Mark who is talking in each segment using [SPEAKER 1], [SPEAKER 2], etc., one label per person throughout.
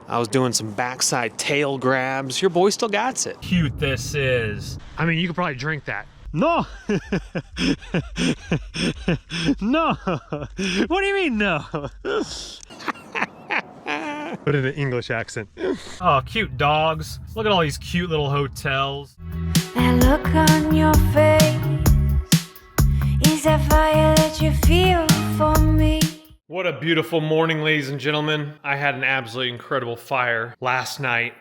[SPEAKER 1] I was doing some backside tail grabs. Your boy still got it. Cute this is. I mean, you could probably drink that. No. No. What do you mean no? Put in an English accent. Oh, cute dogs. Look at all these cute little hotels.
[SPEAKER 2] That look on your face is that fire that you feel for me.
[SPEAKER 1] What a beautiful morning, ladies and gentlemen. I had an absolutely incredible fire last night.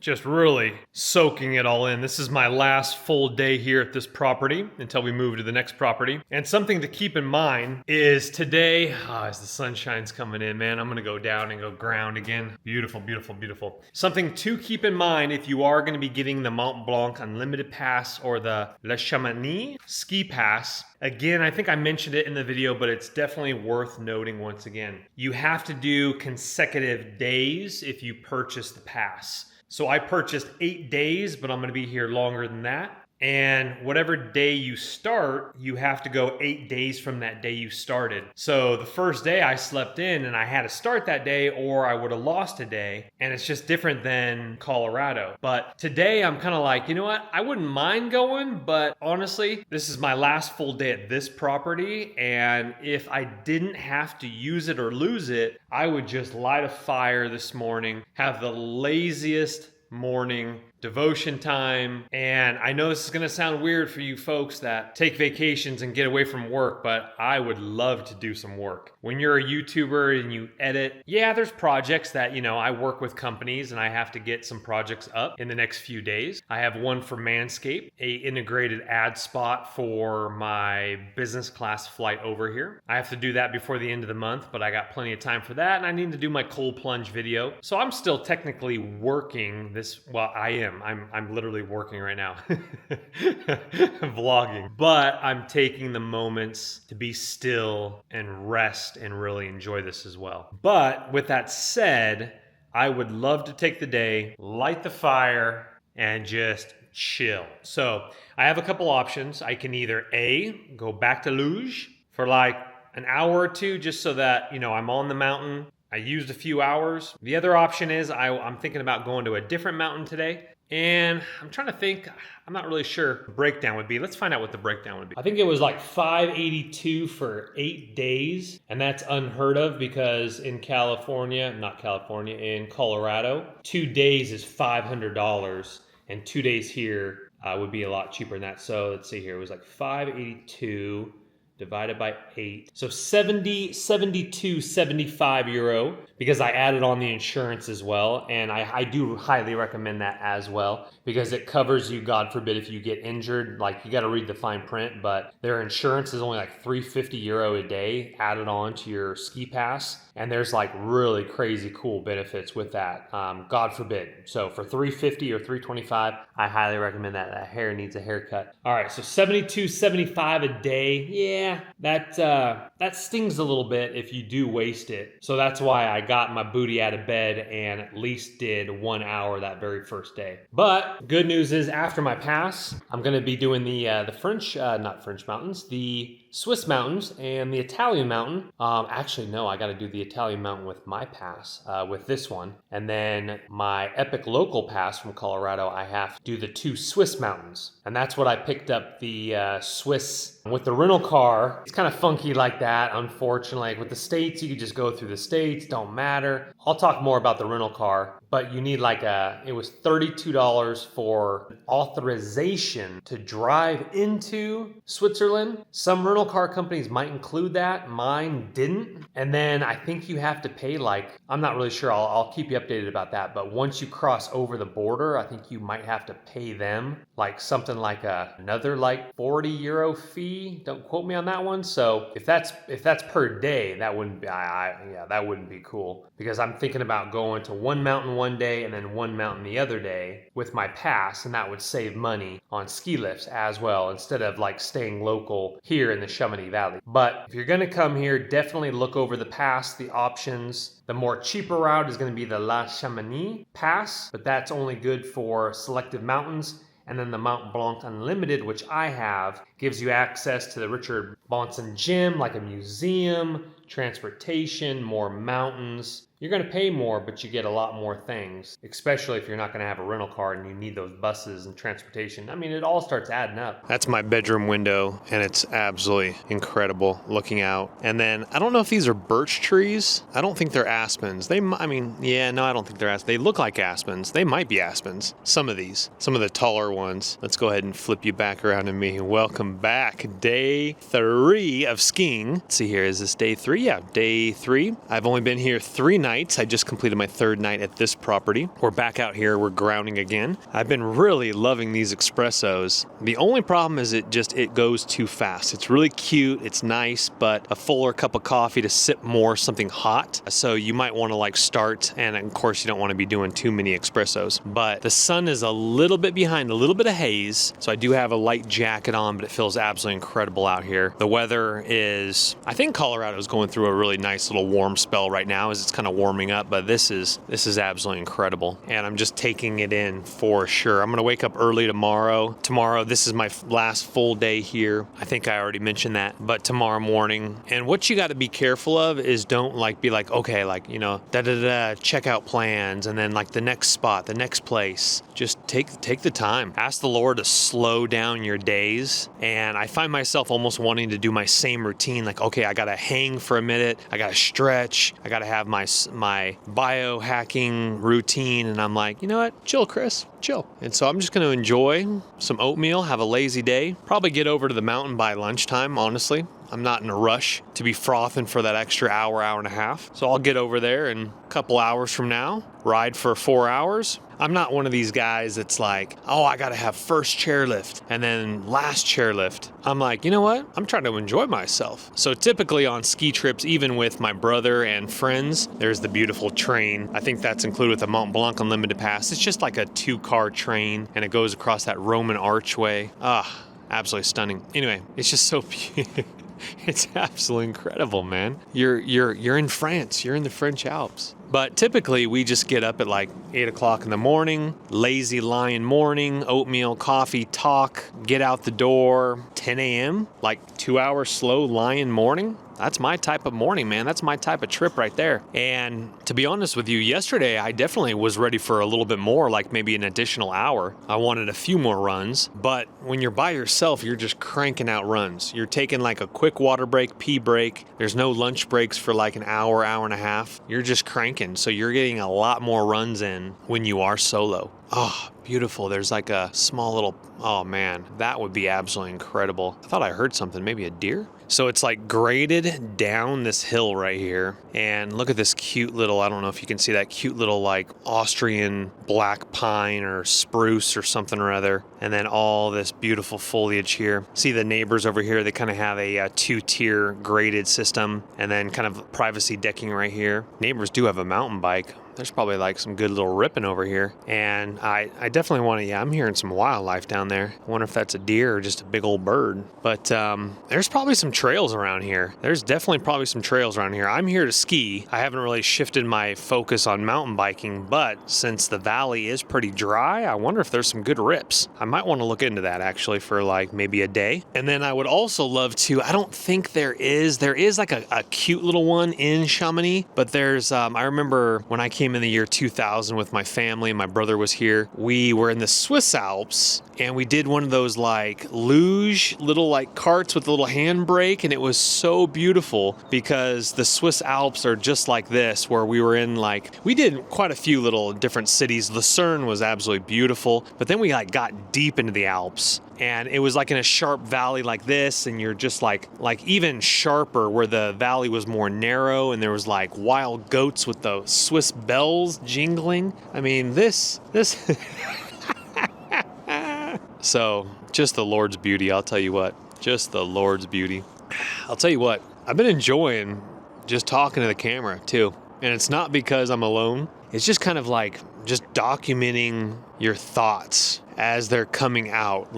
[SPEAKER 1] Just really soaking it all in. This is my last full day here at this property until we move to the next property. And something to keep in mind is today, as the sun shine's coming in, man, I'm gonna go down and go ground again. Beautiful, beautiful, beautiful. Something to keep in mind if you are gonna be getting the Mont Blanc Unlimited Pass or the Le Chamonix Ski Pass. Again, I think I mentioned it in the video, but it's definitely worth noting once again. You have to do consecutive days if you purchase the pass. So I purchased 8 days, but I'm gonna be here longer than that. And whatever day you start, you have to go 8 days from that day you started. So the first day I slept in and I had to start that day or I would have lost a day. And it's just different than Colorado. But today I'm kind of like, you know what? I wouldn't mind going, but honestly, this is my last full day at this property. And if I didn't have to use it or lose it, I would just light a fire this morning, have the laziest morning devotion time. And I know this is gonna sound weird for you folks that take vacations and get away from work, but I would love to do some work. When you're a YouTuber and you edit, yeah, there's projects that, I work with companies and I have to get some projects up in the next few days. I have one for Manscaped, a integrated ad spot for my business class flight over here. I have to do that before the end of the month, but I got plenty of time for that. And I need to do my cold plunge video. So I'm still technically working this, well, I am. I'm literally working right now, vlogging, but I'm taking the moments to be still and rest and really enjoy this as well. But with that said, I would love to take the day, light the fire, and just chill. So I have a couple options. I can either A, go back to luge for like an hour or two, just so that, I'm on the mountain. I used a few hours. The other option is I'm thinking about going to a different mountain today. And I'm trying to think, I'm not really sure the breakdown would be. Let's find out what the breakdown would be. I think it was like $582 for 8 days. And that's unheard of because in in Colorado, 2 days is $500. And 2 days here would be a lot cheaper than that. So let's see here, it was like 582 divided by 8. So 75 euro because I added on the insurance as well. And I do highly recommend that as well because it covers you, God forbid, if you get injured. Like, you got to read the fine print, but their insurance is only like 350 euro a day added on to your ski pass. And there's like really crazy cool benefits with that. God forbid. So for 350 or 325, I highly recommend that. That hair needs a haircut. All right, so 72.75 a day. Yeah, that stings a little bit if you do waste it. So that's why I got my booty out of bed and at least did 1 hour that very first day. But good news is after my pass, I'm gonna be doing the not French mountains, the Swiss mountains and the Italian mountain. Actually, no, I got to do the Italian mountain with my pass, with this one. And then my epic local pass from Colorado, I have to do the 2 Swiss mountains. And that's what I picked up, the Swiss with the rental car. It's kind of funky like that, unfortunately. Like with the states, you could just go through the states, don't matter. I'll talk more about the rental car, but you need like it was $32 for authorization to drive into Switzerland. Some rental car companies might include that. Mine didn't. And then I think you have to pay I'm not really sure. I'll keep you updated about that. But once you cross over the border, I think you might have to pay them like something like another like 40 euro fee. Don't quote me on that one. So if that's per day, that wouldn't be, that wouldn't be cool because I'm thinking about going to one mountain one day and then one mountain the other day with my pass, and that would save money on ski lifts as well instead of like staying local here in the Chamonix Valley. But if you're gonna come here, definitely look over the pass, the options. The more cheaper route is gonna be the La Chamonix Pass, but that's only good for selective mountains. And then the Mont Blanc Unlimited, which I have, gives you access to the Richard Bonson Gym, like a museum, transportation, more mountains. You're going to pay more, but you get a lot more things, especially if you're not going to have a rental car and you need those buses and transportation. I mean, it all starts adding up. That's my bedroom window, and it's absolutely incredible looking out. And then, I don't know if these are birch trees. I don't think they're aspens. I don't think they're aspens. They look like aspens. They might be aspens. Some of the taller ones. Let's go ahead and flip you back around to me. Welcome back. Day 3 of skiing. Let's see here. Is this day 3? Yeah, day 3. I've only been here 3 nights. I just completed my 3rd night at this property. We're back out here. We're grounding again. I've been really loving these espressos. The only problem is it goes too fast. It's really cute. It's nice, but a fuller cup of coffee to sip more something hot. So you might want to start, and of course you don't want to be doing too many espressos. But the sun is a little bit behind, a little bit of haze. So I do have a light jacket on, but it feels absolutely incredible out here. The weather is, I think Colorado is going through a really nice little warm spell right now as it's kind of warming up, but this is absolutely incredible, and I'm just taking it in for sure. I'm gonna wake up early tomorrow. This is my last full day here. I think I already mentioned that, but tomorrow morning. And what you got to be careful of is don't be okay, check out plans and then the next spot, the next place. Just take the time. Ask the Lord to slow down your days. And I find myself almost wanting to do my same routine. Okay, I gotta hang for a minute. I gotta stretch. I gotta have my biohacking routine, and I'm like, you know what? Chill, Chris. Chill. And so I'm just going to enjoy some oatmeal, have a lazy day, probably get over to the mountain by lunchtime, honestly. I'm not in a rush to be frothing for that extra hour and a half. So I'll get over there in a couple hours from now, ride for 4 hours. I'm not one of these guys that's like, oh, I got to have first chairlift and then last chairlift. I'm like, you know what? I'm trying to enjoy myself. So typically on ski trips, even with my brother and friends, there's the beautiful train. I think that's included with the Mont Blanc Unlimited Pass. It's just like a 2-car train, and it goes across that Roman archway. Absolutely stunning. Anyway, it's just so beautiful. It's absolutely incredible, man. You're in France. You're in the French Alps. But typically, we just get up at 8 o'clock in the morning, lazy lion morning, oatmeal, coffee, talk, get out the door, 10 a.m., 2-hour slow lion morning. That's my type of morning, man. That's my type of trip right there. And to be honest with you, yesterday, I definitely was ready for a little bit more, maybe an additional hour. I wanted a few more runs. But when you're by yourself, you're just cranking out runs. You're taking a quick water break, pee break. There's no lunch breaks for an hour and a half. You're just cranking. So you're getting a lot more runs in when you are solo. Oh, beautiful. There's a small little, oh man, that would be absolutely incredible. I thought I heard something, maybe a deer? So it's graded down this hill right here. And look at this cute little, I don't know if you can see that cute little Austrian black pine or spruce or something or other. And then all this beautiful foliage here. See the neighbors over here, they kind of have a 2-tier graded system and then kind of privacy decking right here. Neighbors do have a mountain bike. There's probably some good little ripping over here. And I definitely want to, I'm hearing some wildlife down there. I wonder if that's a deer or just a big old bird. But there's probably some trails around here. There's definitely probably some trails around here. I'm here to ski. I haven't really shifted my focus on mountain biking, but since the valley is pretty dry, I wonder if there's some good rips. I might want to look into that actually for maybe a day. And then I would also love to, I don't think there is a cute little one in Chamonix, but there's, I remember when I came in the year 2000 with my family and my brother was here. We were in the Swiss Alps and we did one of those luge little carts with a little handbrake, and it was so beautiful because the Swiss Alps are just like this, where we were in we did quite a few little different cities. Lucerne was absolutely beautiful, but then we got deep into the Alps. And it was in a sharp valley like this, and you're just even sharper where the valley was more narrow, and there was wild goats with the Swiss bells jingling. I mean, this So, just the Lord's beauty, I'll tell you what. Just the Lord's beauty. I'll tell you what, I've been enjoying just talking to the camera, too. And it's not because I'm alone. It's just kind of just documenting your thoughts as they're coming out.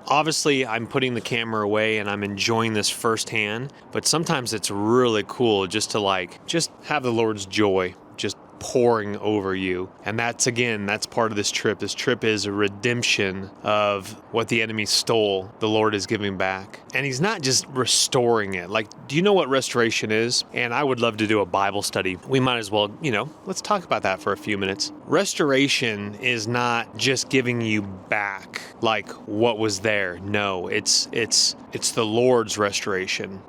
[SPEAKER 1] Obviously, I'm putting the camera away and I'm enjoying this firsthand. But sometimes it's really cool just to just have the Lord's joy just pouring over you. And that's part of this trip. This trip is a redemption of what the enemy stole. The Lord is giving back. And he's not just restoring it. Like, do you know what restoration is? And I would love to do a Bible study. We might as well, let's talk about that for a few minutes. Restoration is not just giving you back like what was there. No, it's the Lord's restoration.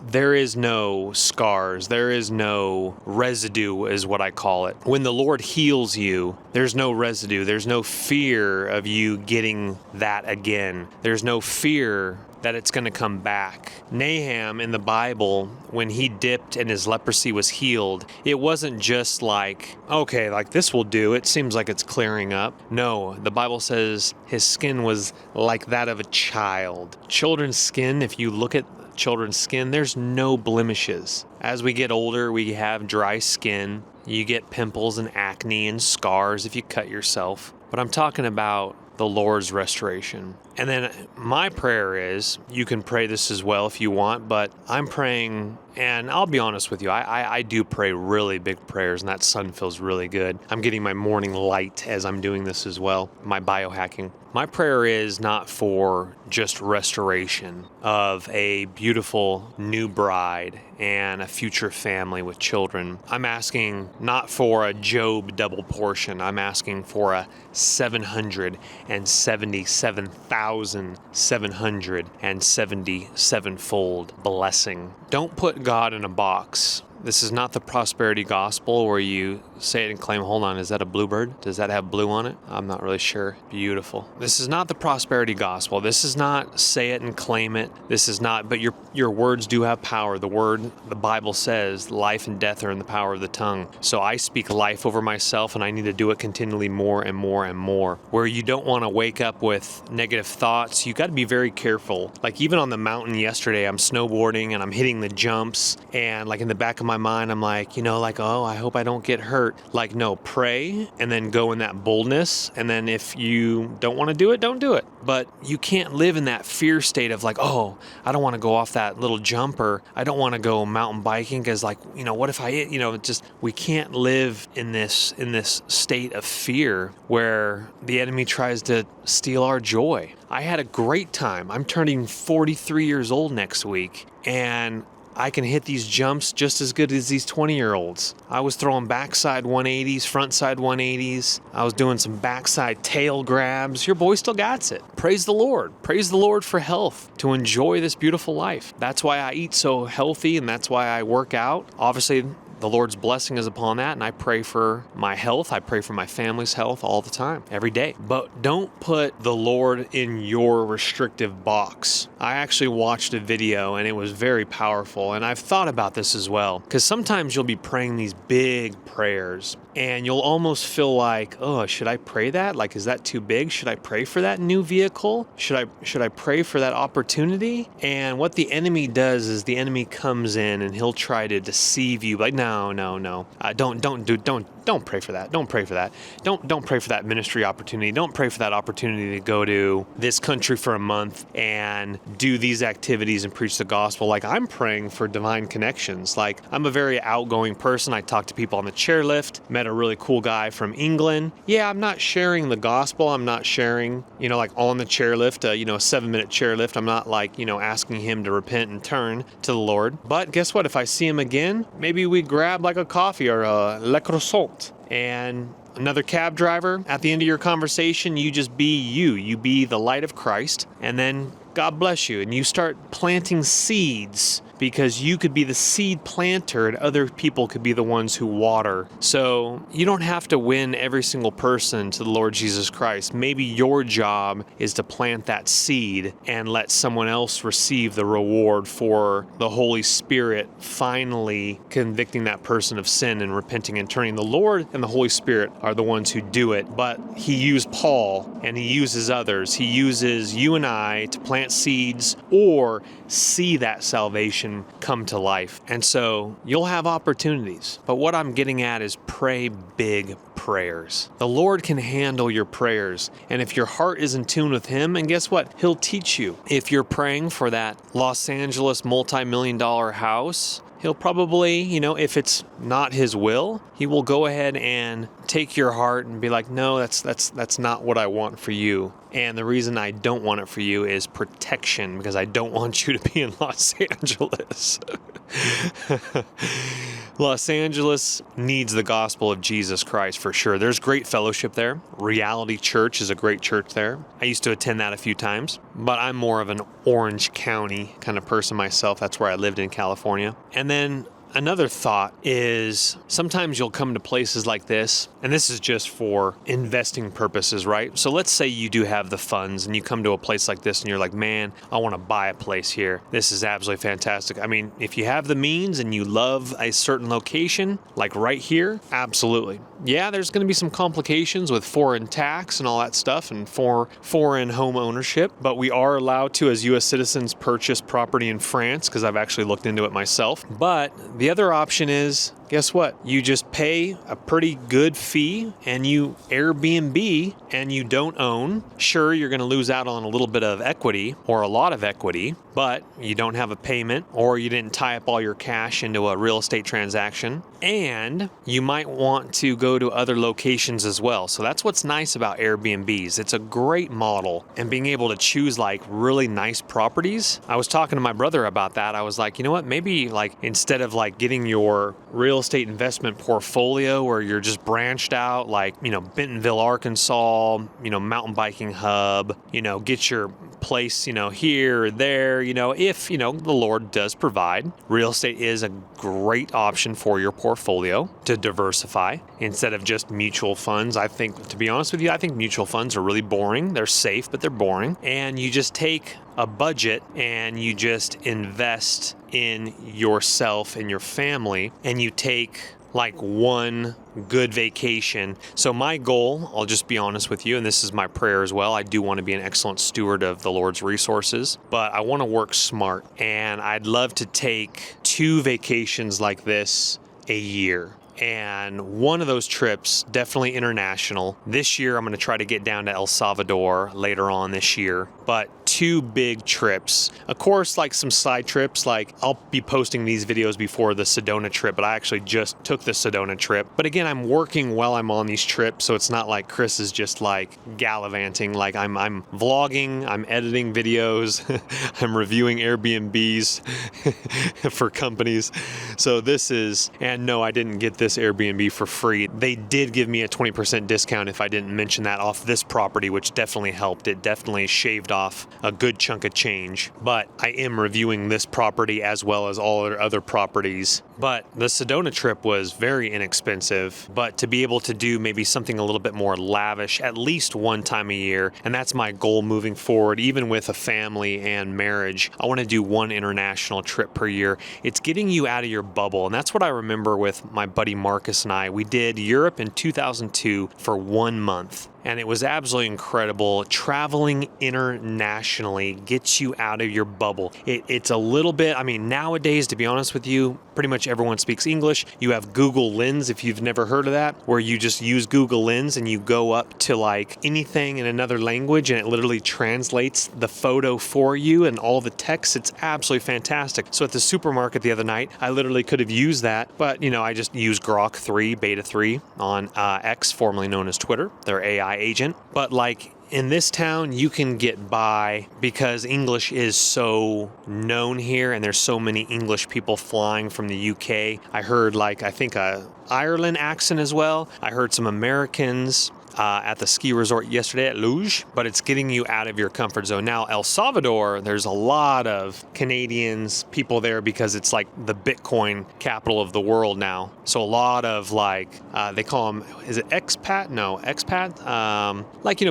[SPEAKER 1] There is no scars. There is no residue is what I call it. When the Lord heals you, there's no residue. There's no fear of you getting that again. There's no fear that it's going to come back. Nahum in the Bible, when he dipped and his leprosy was healed, it wasn't just like, okay, like this will do. It seems like it's clearing up. No, the Bible says his skin was like that of a child. Children's skin, if you look at children's skin, there's no blemishes. As we get older, we have dry skin. You get pimples and acne and scars if you cut yourself. But I'm talking about the Lord's restoration. And then my prayer is, you can pray this as well if you want, but I'm praying, and I'll be honest with you, I do pray really big prayers, and that sun feels really good. I'm getting my morning light as I'm doing this as well, my biohacking. My prayer is not for just restoration of a beautiful new bride and a future family with children. I'm asking not for a Job double portion. I'm asking for a 777,777-fold blessing. Don't put God in a box. This is not the prosperity gospel where you say it and claim, hold on, is that a bluebird? Does that have blue on it? I'm not really sure. Beautiful. This is not the prosperity gospel. This is not say it and claim it. This is not, but your words do have power. The Bible says life and death are in the power of the tongue. So I speak life over myself, and I need to do it continually more and more and more. Where you don't want to wake up with negative thoughts, you got to be very careful. Like even on the mountain yesterday, I'm snowboarding and I'm hitting the jumps, and like in the back of my mind, I'm like, oh, I hope I don't get hurt. Like, no, pray and then go in that boldness. And then if you don't want to do it, don't do it. But you can't live in that fear state of like, oh, I don't want to go off that little jump, or I don't want to go mountain biking because like, what if I, we can't live in this state of fear where the enemy tries to steal our joy. I had a great time. I'm turning 43 years old next week, and I can hit these jumps just as good as these 20-year-olds. I was throwing backside 180s, frontside 180s. I was doing some backside tail grabs. Your boy still got it. Praise the Lord. Praise the Lord for health, to enjoy this beautiful life. That's why I eat so healthy, and that's why I work out. Obviously, the Lord's blessing is upon that, and I pray for my health. I pray for my family's health all the time, every day. But don't put the Lord in your restrictive box. I actually watched a video, and it was very powerful, and I've thought about this as well, because sometimes you'll be praying these big prayers, and you'll almost feel like, oh, should I pray that? Like, is that too big? Should I pray for that new vehicle? Should I pray for that opportunity? And what the enemy does is the enemy comes in and he'll try to deceive you. Like, no. Don't pray for that. Don't pray for that. Don't pray for that ministry opportunity. Don't pray for that opportunity to go to this country for a month and do these activities and preach the gospel. Like, I'm praying for divine connections. Like, I'm a very outgoing person. I talk to people on the chairlift. Met a really cool guy from England. Yeah, I'm not sharing the gospel. I'm not sharing, like on the chairlift, a 7-minute chairlift. I'm not like, asking him to repent and turn to the Lord. But guess what? If I see him again, maybe we grab like a coffee or a le croissant. And another cab driver, at the end of your conversation, you just be you. You be the light of Christ, and then God bless you. And you start planting seeds, because you could be the seed planter and other people could be the ones who water. So you don't have to win every single person to the Lord Jesus Christ. Maybe your job is to plant that seed and let someone else receive the reward for the Holy Spirit finally convicting that person of sin and repenting and turning. The Lord and the Holy Spirit are the ones who do it, but he used Paul and he uses others. He uses you and I to plant seeds or see that salvation come to life. And so you'll have opportunities. But what I'm getting at is pray big prayers. The Lord can handle your prayers. And if your heart is in tune with him, and guess what? He'll teach you. If you're praying for that Los Angeles multi-million-dollar house, he'll probably, if it's not his will, he will go ahead and take your heart and be like, no, that's not what I want for you. And the reason I don't want it for you is protection, because I don't want you to be in Los Angeles. Los Angeles needs the gospel of Jesus Christ for sure. There's great fellowship there. Reality Church is a great church there. I used to attend that a few times, but I'm more of an Orange County kind of person myself. That's where I lived in California. And then another thought is sometimes you'll come to places like this, and this is just for investing purposes, right? So let's say you do have the funds and you come to a place like this and you're like, man, I want to buy a place here. This is absolutely fantastic. I mean, if you have the means and you love a certain location, like right here, absolutely. Yeah, there's going to be some complications with foreign tax and all that stuff and for foreign home ownership, but we are allowed to, as U.S. citizens, purchase property in France, because I've actually looked into it myself. But the other option is, guess what? You just pay a pretty good fee and you Airbnb and you don't own. Sure, you're going to lose out on a little bit of equity or a lot of equity, but you don't have a payment or you didn't tie up all your cash into a real estate transaction. And you might want to go to other locations as well. So that's what's nice about Airbnbs. It's a great model, and being able to choose like really nice properties. I was talking to my brother about that. I was like, you know what? Maybe like instead of like getting your real estate investment portfolio where you're just branched out, like, Bentonville, Arkansas, mountain biking hub, get your place, here or there, if, the Lord does provide. Real estate is a great option for your portfolio to diversify instead of just mutual funds. I think, to be honest with you, I think mutual funds are really boring. They're safe, but they're boring. And you just take a budget and you just invest in yourself and your family, and you take like one good vacation. So my goal, I'll just be honest with you, and this is my prayer as well, I do want to be an excellent steward of the Lord's resources, but I want to work smart, and I'd love to take 2 vacations like this a year. And one of those trips, definitely international. This year, I'm going to try to get down to El Salvador later on this year. But 2 big trips. Of course, like some side trips, like I'll be posting these videos before the Sedona trip, but I actually just took the Sedona trip. But again, I'm working while I'm on these trips, so it's not like Chris is just like gallivanting. Like I'm vlogging, I'm editing videos, I'm reviewing Airbnbs for companies. So this is, and no, I didn't get this Airbnb for free. They did give me a 20% discount if I didn't mention that off this property, which definitely helped. It definitely shaved off a good chunk of change. But I am reviewing this property as well as all other properties. But the Sedona trip was very inexpensive, but to be able to do maybe something a little bit more lavish at least one time a year, and that's my goal moving forward, even with a family and marriage. I want to do 1 international trip per year. It's getting you out of your bubble, and that's what I remember with my buddy Marcus and I. We did Europe in 2002 for 1 month. And it was absolutely incredible. Traveling internationally gets you out of your bubble. It's a little bit, nowadays, to be honest with you, pretty much everyone speaks English. You have Google Lens, if you've never heard of that, where you just use Google Lens and you go up to like anything in another language and it literally translates the photo for you and all the text. It's absolutely fantastic. So at the supermarket the other night, I literally could have used that, but I just used Grok 3, Beta 3 on X, formerly known as Twitter, their AI agent. But like in this town, you can get by because English is so known here and there's so many English people flying from the UK. I heard a Ireland accent as well. I heard some Americans at the ski resort yesterday at Luge, but it's getting you out of your comfort zone. Now, El Salvador, there's a lot of Canadians, people there because it's like the Bitcoin capital of the world now. So a lot of they call them, is it expat? No, expat?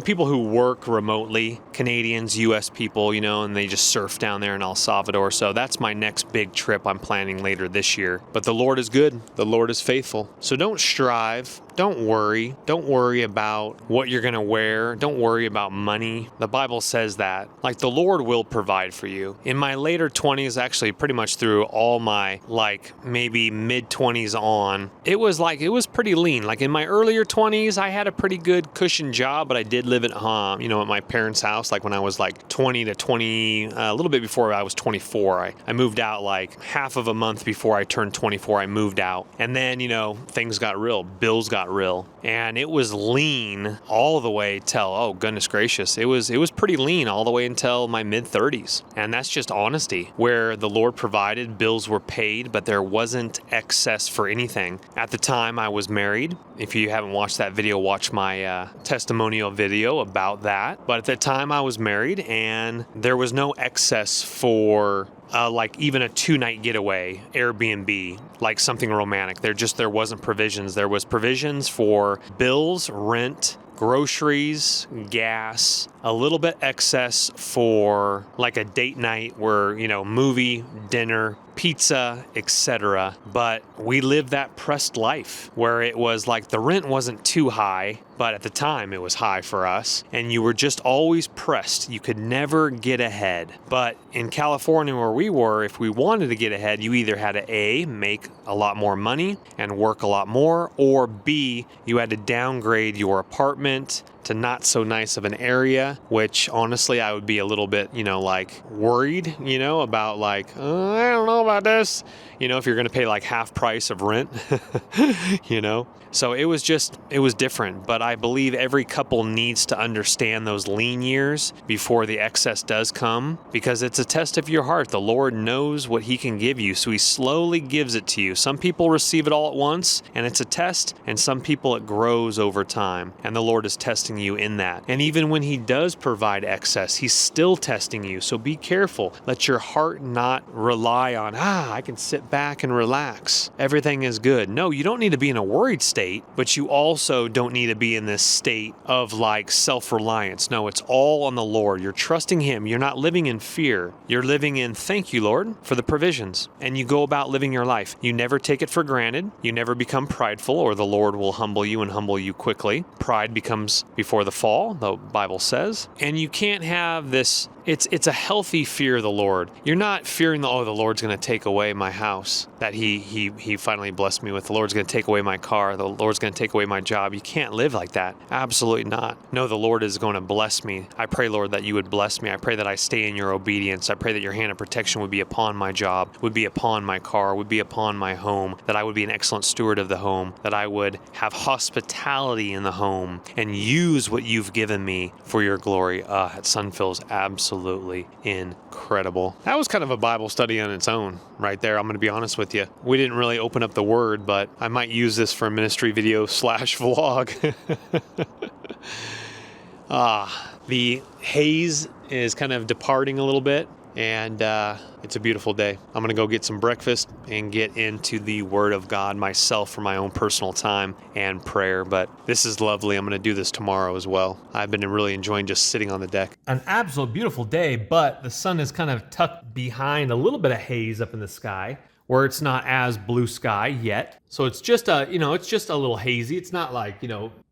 [SPEAKER 1] People who work remotely, Canadians, US people, and they just surf down there in El Salvador. So that's my next big trip I'm planning later this year. But the Lord is good. The Lord is faithful. So don't strive don't worry. Don't worry about what you're going to wear. Don't worry about money. The Bible says that. Like, the Lord will provide for you. In my later 20s, actually pretty much through all my like maybe mid 20s on, it was pretty lean. Like in my earlier 20s, I had a pretty good cushion job, but I did live at home, at my parents' house. Like when I was like 20 to 20, a little bit before I was 24, I moved out like half of a month before I turned 24. I moved out, and then things got real. Bills got real, and it was lean all the way till, oh goodness gracious, it was pretty lean all the way until my mid 30s. And that's just honesty, where the Lord provided, bills were paid, but there wasn't excess for anything. At the time I was married. If you haven't watched that video, watch my testimonial video about that. But at the time I was married, and there was no excess for like even a 2-night getaway, Airbnb, like something romantic. There wasn't provisions. There was provisions for bills, rent, groceries, gas, a little bit excess for like a date night where, movie, dinner, pizza, etc. But we lived that pressed life where it was like the rent wasn't too high, but at the time it was high for us, and you were just always pressed. You could never get ahead. But in California where we were, if we wanted to get ahead, you either had to A, make a lot more money and work a lot more, or B, you had to downgrade your apartment to not so nice of an area, which honestly I would be a little bit, like worried, about like, I don't know about this, if you're going to pay like half price of rent, So it was different, but I believe every couple needs to understand those lean years before the excess does come, because it's a test of your heart. The Lord knows what He can give you, so He slowly gives it to you. Some people receive it all at once, and it's a test, and some people it grows over time, and the Lord is testing you in that. And even when He does provide excess, He's still testing you, so be careful. Let your heart not rely on, I can sit back and relax. Everything is good. No, you don't need to be in a worried state, but you also don't need to be in this state of like self-reliance. No, it's all on the Lord. You're trusting Him. You're not living in fear. You're living in, thank you, Lord, for the provisions. And you go about living your life. You never take it for granted. You never become prideful, or the Lord will humble you and humble you quickly. Pride becomes before the fall, the Bible says. And you can't have this. It's a healthy fear of the Lord. You're not fearing the Lord's going to take away my house that he finally blessed me with. The Lord's going to take away my car. The Lord's going to take away my job. You can't live like that. Absolutely not. No, the Lord is going to bless me. I pray, Lord, that you would bless me. I pray that I stay in your obedience. I pray that your hand of protection would be upon my job, would be upon my car, would be upon my home, that I would be an excellent steward of the home, that I would have hospitality in the home and use what you've given me for your glory. That sun feels absolutely incredible. That was kind of a Bible study on its own right there. I'm going to be honest with you. We didn't really open up the word, but I might use this for a ministry video / vlog. The haze is kind of departing a little bit, and it's a beautiful day. I'm going to go get some breakfast and get into the Word of God myself for my own personal time and prayer. But this is lovely. I'm going to do this tomorrow as well. I've been really enjoying just sitting on the deck. An absolute beautiful day, but the sun is kind of tucked behind a little bit of haze up in the sky, where it's not as blue sky yet. So it's just it's just a little hazy. It's not like,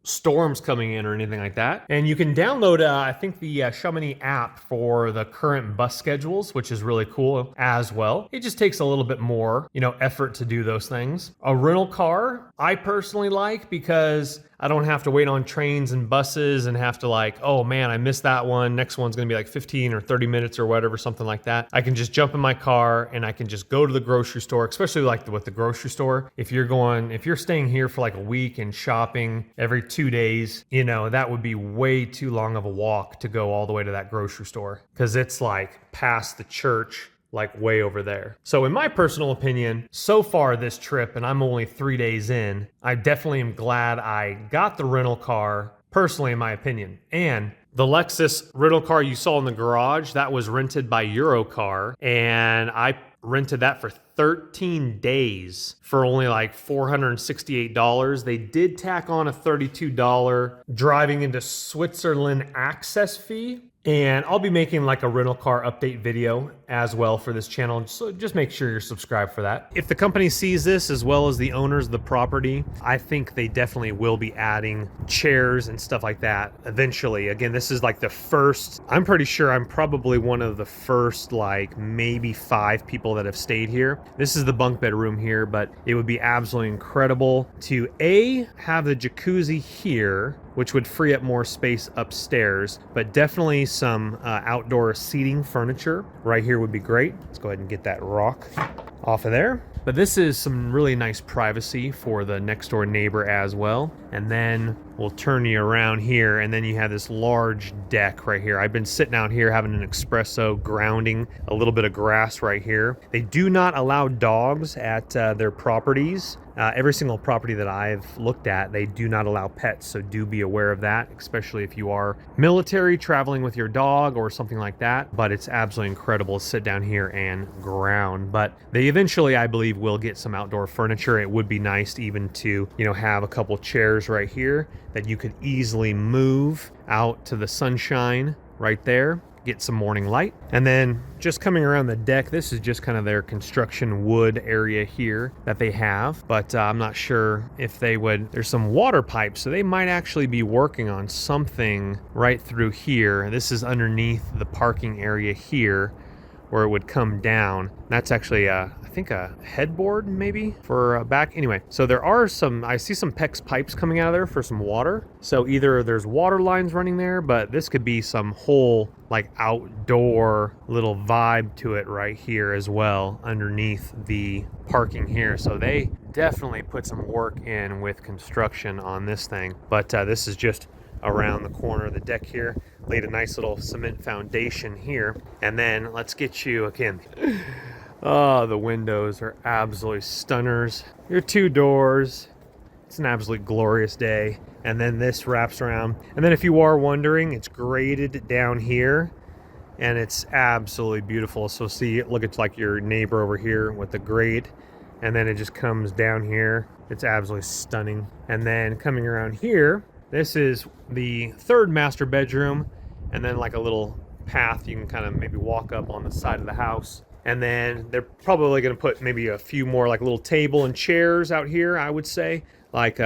[SPEAKER 1] storms coming in or anything like that. And you can download, I think, the Chamonix app for the current bus schedules, which is really cool as well. It just takes a little bit more, effort to do those things. A rental car, I personally like, because I don't have to wait on trains and buses and have to like, oh man, I missed that one. Next one's gonna be like 15 or 30 minutes or whatever, something like that. I can just jump in my car and I can just go to the grocery store, especially like with the grocery store. If you're staying here for like a week and shopping every 2 days, that would be way too long of a walk to go all the way to that grocery store, because it's like past the church, like way over there. So in my personal opinion, so far this trip, and I'm only 3 days in, I definitely am glad I got the rental car, personally in my opinion. And the Lexus rental car you saw in the garage, that was rented by Eurocar, and I rented that for 13 days for only like $468. They did tack on a $32 driving into Switzerland access fee, And I'll be making like a rental car update video as well for this channel, so just make sure you're subscribed for that. If the company sees this, as well as the owners of the property, I think they definitely will be adding chairs and stuff like that eventually. Again, this is like the first, I'm pretty sure I'm probably one of the first like maybe 5 people that have stayed here. This is the bunk bed room here, but it would be absolutely incredible to have the jacuzzi here, which would free up more space upstairs, but definitely some outdoor seating furniture right here would be great. Let's go ahead and get that rock off of there. But this is some really nice privacy for the next door neighbor as well. And then we'll turn you around here, and then you have this large deck right here. I've been sitting out here having an espresso, grounding a little bit of grass right here. They do not allow dogs at their properties. Every single property that I've looked at, they do not allow pets, so do be aware of that, especially if you are military traveling with your dog or something like that. But it's absolutely incredible to sit down here and ground. But they eventually, I believe, will get some outdoor furniture. It would be nice to even to, you know, have a couple chairs right here that you could easily move out to the sunshine right there, get some morning light. And then just coming around the deck, this is just kind of their construction wood area here that they have, but I'm not sure if they would, there's some water pipes, so they might actually be working on something right through here. This is underneath the parking area here where it would come down. That's actually I think a headboard maybe for back. Anyway, so there are some, I see some PEX pipes coming out of there for some water. So either there's water lines running there, but this could be some whole like outdoor little vibe to it right here as well underneath the parking here. So they definitely put some work in with construction on this thing. But this is just around the corner of the deck here. Laid a nice little cement foundation here. And then let's get you again. Oh, the windows are absolutely stunners. Your 2 doors. It's an absolutely glorious day. And then this wraps around. And then if you are wondering, it's graded down here. And it's absolutely beautiful. So see, look, it's like your neighbor over here with the grate. And then it just comes down here. It's absolutely stunning. And then coming around here, this is the 3rd master bedroom. And then like a little path you can kind of maybe walk up on the side of the house. And then they're probably going to put maybe a few more like little table and chairs out here, I would say. Like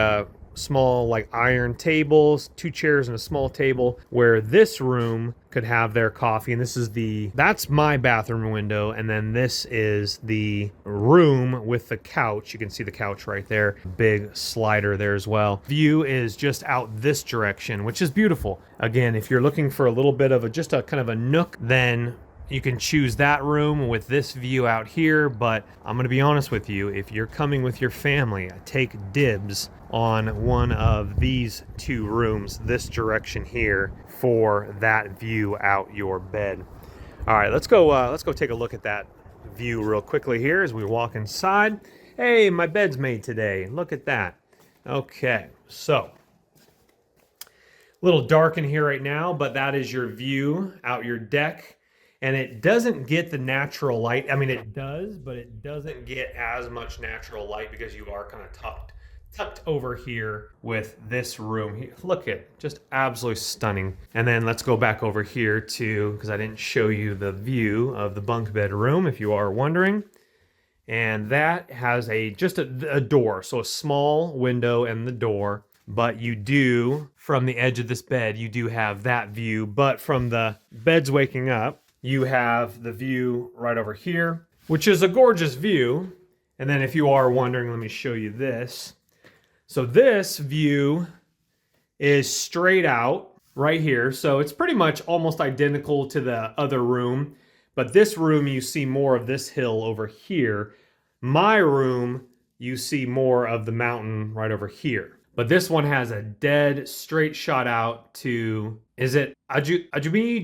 [SPEAKER 1] small like iron tables, 2 chairs and a small table, where this room could have their coffee. And this is that's my bathroom window. And then this is the room with the couch. You can see the couch right there. Big slider there as well. View is just out this direction, which is beautiful. Again, if you're looking for a little bit of just a kind of a nook, then you can choose that room with this view out here. But I'm going to be honest with you, if you're coming with your family, take dibs on one of these 2 rooms this direction here for that view out your bed. All right, let's go take a look at that view real quickly here as we walk inside. Hey, my bed's made today. Look at that. Okay, so a little dark in here right now, but that is your view out your deck. And it doesn't get the natural light. I mean, it does, but it doesn't get as much natural light because you are kind of tucked over here with this room here. Look at it, just absolutely stunning. And then let's go back over here to, because I didn't show you the view of the bunk bed room, if you are wondering. And that has just a door, so a small window and the door. But you do, from the edge of this bed, you do have that view. But from the bed's waking up, you have the view right over here, which is a gorgeous view. And then if you are wondering, let me show you this. So this view is straight out right here. So it's pretty much almost identical to the other room. But this room, you see more of this hill over here. My room, you see more of the mountain right over here. But this one has a dead straight shot out to, is it Aju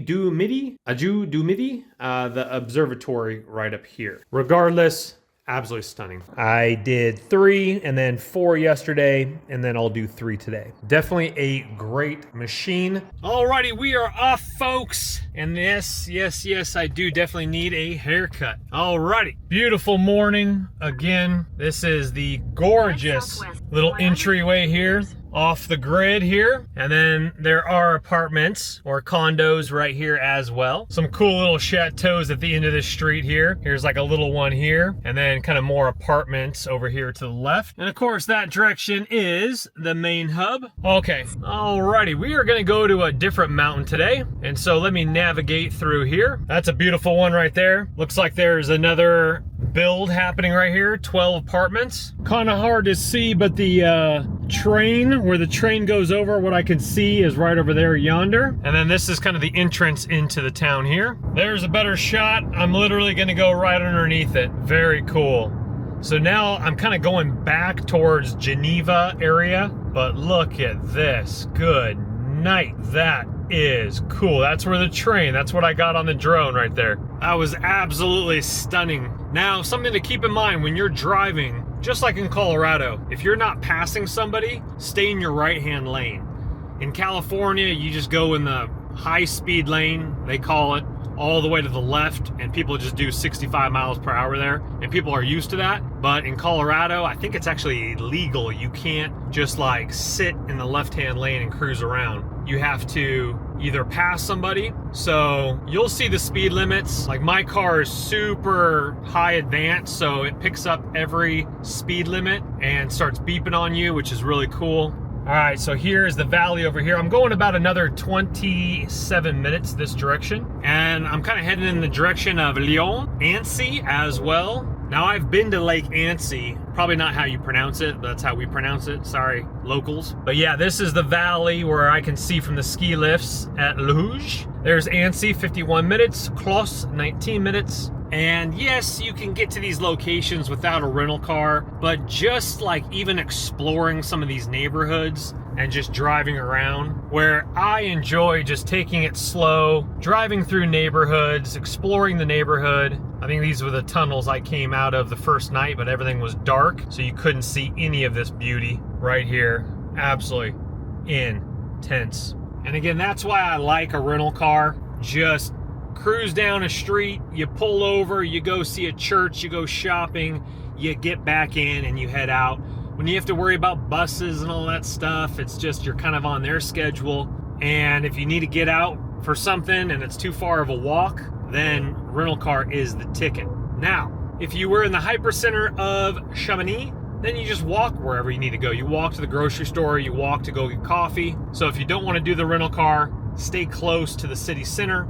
[SPEAKER 1] du Midi? The observatory right up here. Regardless, absolutely stunning. I did 3 and then 4 yesterday, and then I'll do 3 today. Definitely a great machine. Alrighty, we are off, folks. And yes, I do definitely need a haircut. Alrighty, beautiful morning. Again, this is the gorgeous little entryway here off the grid here. And then there are apartments or condos right here as well. Some cool little chateaus at the end of this street here. Here's like a little one here, and then kind of more apartments over here to the left. And of course that direction is the main hub. Okay, alrighty, we are gonna go to a different mountain today. And so let me navigate through here. That's a beautiful one right there. Looks like there's another build happening right here, 12 apartments. Kind of hard to see, but the train, where the train goes over, what I can see is right over there yonder. And then this is kind of the entrance into the town here. There's a better shot. I'm literally gonna go right underneath it. Very cool. So now I'm kind of going back towards Geneva area, but look at this. Good night. That is cool. That's where the train, that's what I got on the drone right there. That was absolutely stunning. Now, something to keep in mind when you're driving, just like in Colorado, if you're not passing somebody, stay in your right-hand lane. In California, you just go in the high-speed lane, they call it, all the way to the left, and people just do 65 miles per hour there, and people are used to that. But in Colorado, I think it's actually illegal. You can't just like sit in the left-hand lane and cruise around. You have to either pass somebody. So you'll see the speed limits. Like my car is super high advanced, so it picks up every speed limit and starts beeping on you, which is really cool. All right, so here's the valley over here. I'm going about another 27 minutes this direction, and I'm kind of heading in the direction of Lyon, Annecy as well. Now, I've been to Lake Annecy, probably not how you pronounce it, but that's how we pronounce it. Sorry, locals. But yeah, this is the valley where I can see from the ski lifts at Luge. There's Annecy, 51 minutes, Clos, 19 minutes. And yes, you can get to these locations without a rental car, but just like even exploring some of these neighborhoods and just driving around, where I enjoy just taking it slow, driving through neighborhoods, exploring the neighborhood. I think these were the tunnels I came out of the first night, but everything was dark, so you couldn't see any of this beauty right here. Absolutely intense. And again, that's why I like a rental car. Just cruise down a street, you pull over, you go see a church, you go shopping, you get back in and you head out. When you have to worry about buses and all that stuff, it's just you're kind of on their schedule. And if you need to get out for something and it's too far of a walk, then rental car is the ticket. Now, if you were in the hypercenter of Chamonix, then you just walk wherever you need to go. You walk to the grocery store, you walk to go get coffee. So if you don't want to do the rental car, stay close to the city center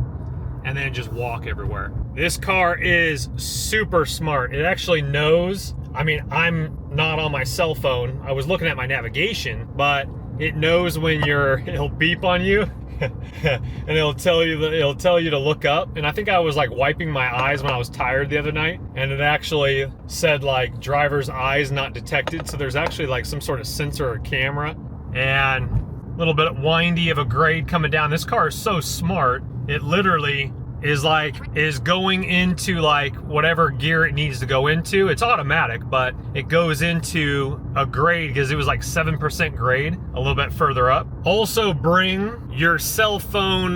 [SPEAKER 1] and then just walk everywhere. This car is super smart. It actually knows, I mean, I'm not on my cell phone. I was looking at my navigation, but it knows when it'll beep on you and it'll tell you to look up. And I think I was like wiping my eyes when I was tired the other night, and it actually said like driver's eyes not detected. So there's actually like some sort of sensor or camera, and a little bit windy of a grade coming down. This car is so smart. It literally is going into like whatever gear it needs to go into. It's automatic, but it goes into a grade because it was like 7% grade a little bit further up. Also bring your cell phone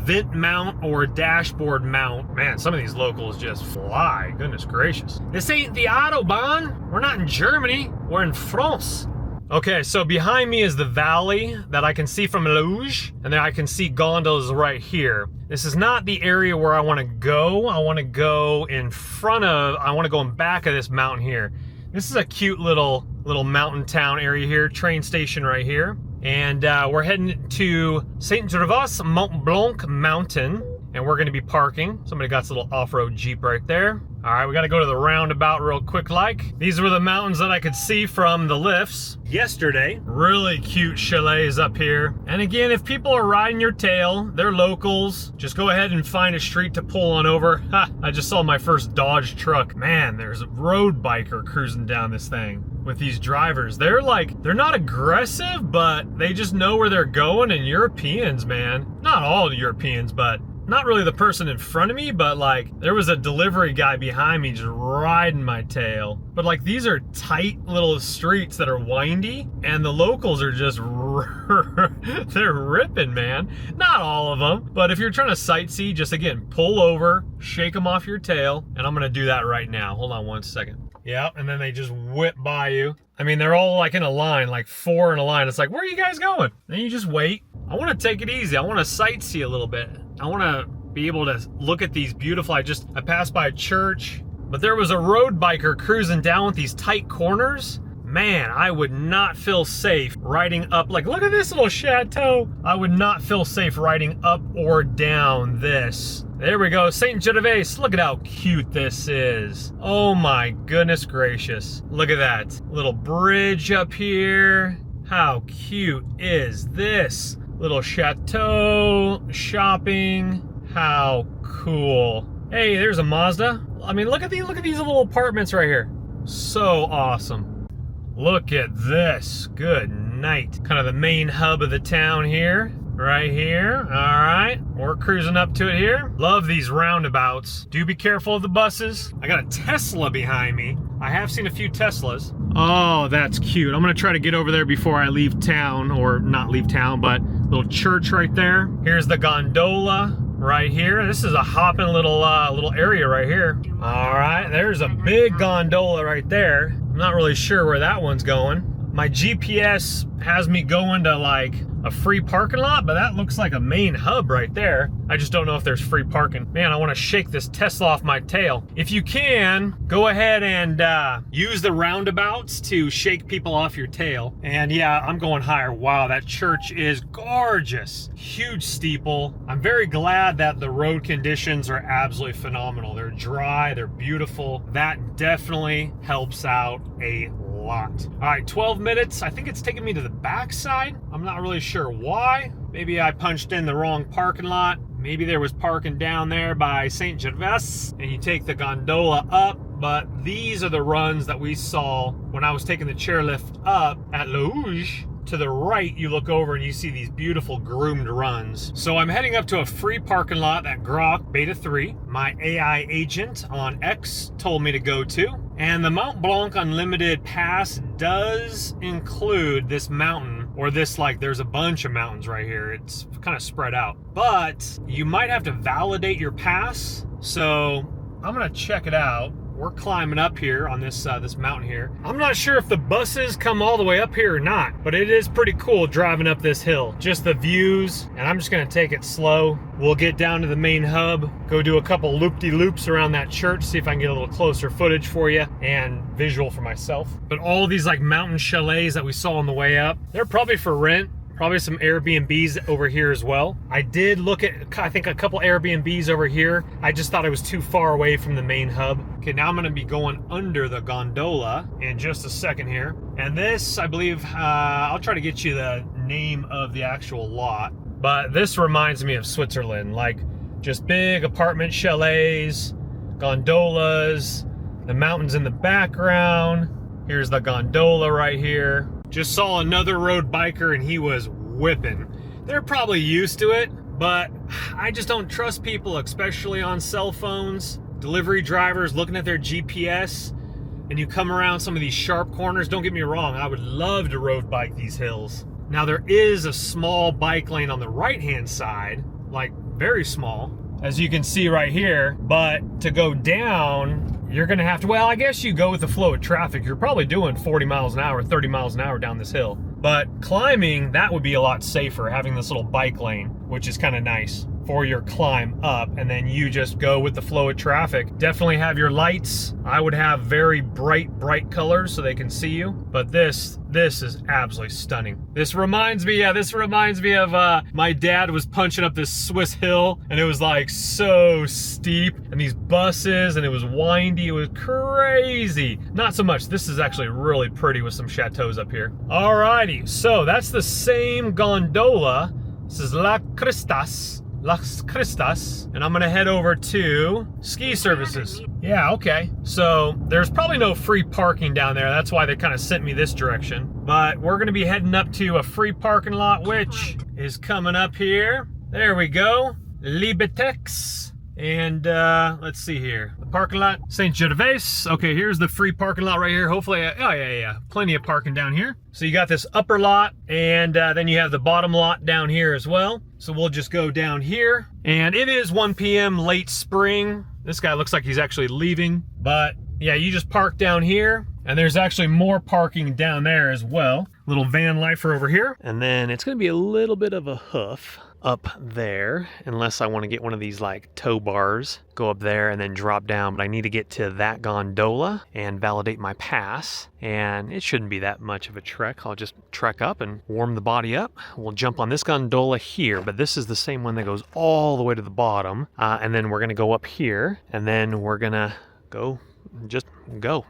[SPEAKER 1] vent mount or dashboard mount. Man, some of these locals just fly. Goodness gracious. This ain't the Autobahn. We're not in Germany. We're in France. Okay, so behind me is the valley that I can see from Luge, and then I can see gondolas right here. This is not the area where I want to go. I want to go in back of this mountain here. This is a cute little mountain town area here, train station right here. And we're heading to Saint Gervais Mont Blanc mountain, and we're going to be parking. Somebody got this little off-road Jeep right there. All right, we got to go to the roundabout real quick like. These were the mountains that I could see from the lifts yesterday. Really cute chalets up here. And again, if people are riding your tail, they're locals, just go ahead and find a street to pull on over. Ha, I just saw my first Dodge truck. Man, there's a road biker cruising down this thing with these drivers. They're not aggressive, but they just know where they're going. And Europeans, man, not all Europeans, but not really the person in front of me, but like there was a delivery guy behind me just riding my tail. But like these are tight little streets that are windy, and the locals are just they're ripping, man. Not all of them, but if you're trying to sightsee, just again pull over, shake them off your tail, and I'm gonna do that right now. Hold on one second. Yeah, and then they just whip by you. I mean, they're all like in a line, like 4 in a line. It's like, where are you guys going? Then you just wait. I want to take it easy. I want to sightsee a little bit. I want to be able to look at these beautiful, I passed by a church, but there was a road biker cruising down with these tight corners. Man, I would not feel safe riding up, like, look at this little chateau. I would not feel safe riding up or down this. There we go, Saint Gervais. Look at how cute this is. Oh my goodness gracious. Look at that little bridge up here. How cute is this? Little chateau, shopping. How cool. Hey, there's a Mazda. I mean, look at these little apartments right here. So awesome. Look at this. Good night. Kind of the main hub of the town here. Right here. All right. We're cruising up to it here. Love these roundabouts. Do be careful of the buses. I got a Tesla behind me. I have seen a few Teslas. Oh, that's cute. I'm going to try to get over there before I leave town. Or not leave town, but little church right there. Here's the gondola right here. This is a hopping little area right here. All right. There's a big gondola right there. I'm not really sure where that one's going. My GPS has me going to like a free parking lot, but that looks like a main hub right there. I just don't know if there's free parking. Man, I want to shake this Tesla off my tail. If you can, go ahead and use the roundabouts to shake people off your tail. And yeah, I'm going higher. Wow, that church is gorgeous. Huge steeple. I'm very glad that the road conditions are absolutely phenomenal. They're dry, they're beautiful. That definitely helps out a lot. All right, 12 minutes. I think it's taking me to the backside. I'm not really sure why. Maybe I punched in the wrong parking lot. Maybe there was parking down there by Saint Gervais and you take the gondola up. But these are the runs that we saw when I was taking the chairlift up at La Houge. To the right, you look over and you see these beautiful groomed runs. So I'm heading up to a free parking lot that Grok Beta 3, my AI agent on X, told me to go to. And the Mont Blanc Unlimited Pass does include this mountain, or this, like, there's a bunch of mountains right here. It's kind of spread out. But you might have to validate your pass. So I'm gonna check it out. We're climbing up here on this this mountain here. I'm not sure if the buses come all the way up here or not, but it is pretty cool driving up this hill. Just the views, and I'm just gonna take it slow. We'll get down to the main hub, go do a couple loop-de-loops around that church, see if I can get a little closer footage for you and visual for myself. But all these like mountain chalets that we saw on the way up, they're probably for rent. Probably some Airbnbs over here as well. I did look at, I think, a couple Airbnbs over here. I just thought it was too far away from the main hub. Okay, now I'm gonna be going under the gondola in just a second here. And this, I believe, I'll try to get you the name of the actual lot. But this reminds me of Switzerland, like just big apartment chalets, gondolas, the mountains in the background. Here's the gondola right here. Just saw another road biker and he was whipping. They're probably used to it, but I just don't trust people, especially on cell phones. Delivery drivers looking at their GPS, and you come around some of these sharp corners. Don't get me wrong, I would love to road bike these hills. Now there is a small bike lane on the right-hand side, like very small, as you can see right here, but to go down, you're gonna have to, well, I guess you go with the flow of traffic. You're probably doing 40 miles an hour, 30 miles an hour down this hill. But climbing, that would be a lot safer, having this little bike lane, which is kind of nice for your climb up, and then you just go with the flow of traffic. Definitely have your lights. I would have very bright colors so they can see you. But this is absolutely stunning. This reminds me of my dad was punching up this Swiss hill, and it was like so steep, and these buses, and it was windy. It was crazy. Not so much. This is actually really pretty with some chateaus up here. Alrighty, so that's the same gondola. This is Las Cristas, and I'm gonna head over to ski services. Yeah, okay. So there's probably no free parking down there. That's why they kind of sent me this direction. But we're gonna be heading up to a free parking lot, which is coming up here. There we go, Libetex. And let's see here, the parking lot, Saint Gervais. Okay, here's the free parking lot right here. Hopefully, oh yeah, plenty of parking down here. So you got this upper lot, and then you have the bottom lot down here as well. So we'll just go down here, and it is 1 p.m. late spring. This guy looks like he's actually leaving, but yeah, you just park down here, And there's actually more parking down there as well. Little van lifer over here. And then it's gonna be a little bit of a hoof up there, unless I want to get one of these like tow bars, go up there and then drop down. But I need to get to that gondola and validate my pass, and it shouldn't be that much of a trek. I'll just trek up and warm the body up. We'll jump on this gondola here, but this is the same one that goes all the way to the bottom, and then we're gonna go up here, and then we're gonna just go.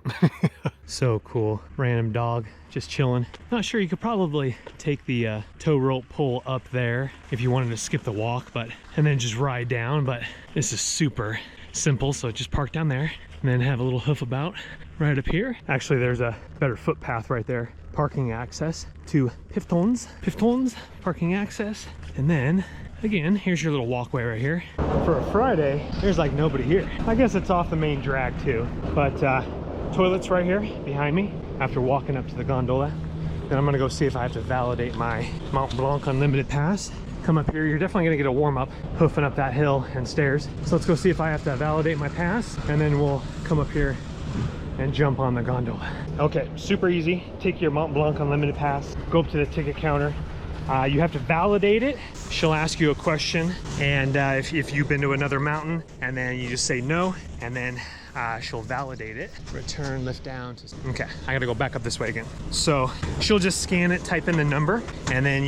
[SPEAKER 1] So cool. Random dog just chilling. Not sure, you could probably take the tow rope pull up there if you wanted to skip the walk, and then just ride down, but this is super simple. So just park down there and then have a little hoof about right up here. Actually, there's a better footpath right there. Parking access to Piftons parking access. And then again, here's your little walkway right here. For a Friday, there's like nobody here. I guess it's off the main drag too, but toilets right here behind me after walking up to the gondola. Then I'm gonna go see if I have to validate my Mont Blanc Unlimited Pass. Come up here, you're definitely gonna get a warm up hoofing up that hill and stairs. So let's go see if I have to validate my pass, and then we'll come up here and jump on the gondola. Okay, super easy. Take your Mont Blanc Unlimited Pass, go up to the ticket counter. You have to validate it. She'll ask you a question, and if you've been to another mountain, and then you just say no, and then she'll validate it. Return, lift down. Okay, I gotta go back up this way again. So she'll just scan it, type in the number, and then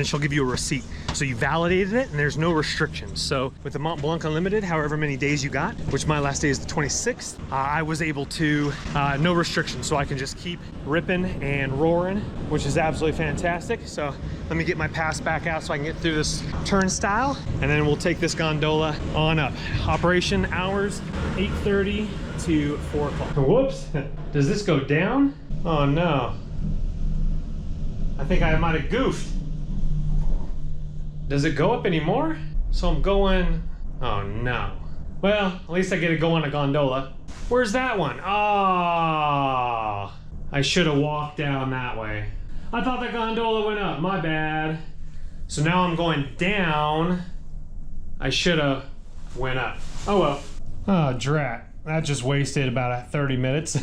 [SPEAKER 1] she'll give you a receipt. So you validated it, and there's no restrictions. So with the Mont Blanc Unlimited, however many days you got, which my last day is the 26th, I was able to, no restrictions. So I can just keep ripping and roaring, which is absolutely fantastic. So let me get my pass back out so I can get through this turnstile, and then we'll take this gondola on up. Operation hours, 8:30 to 4 o'clock. Whoops, does this go down? Oh no. I think I might have goofed. Does it go up anymore? So I'm going, oh no. Well, at least I get to go on a gondola. Where's that one? Ah, I should have walked down that way. I thought the gondola went up, my bad. So now I'm going down. I should have went up. Oh well. Oh, drat. That just wasted about 30 minutes.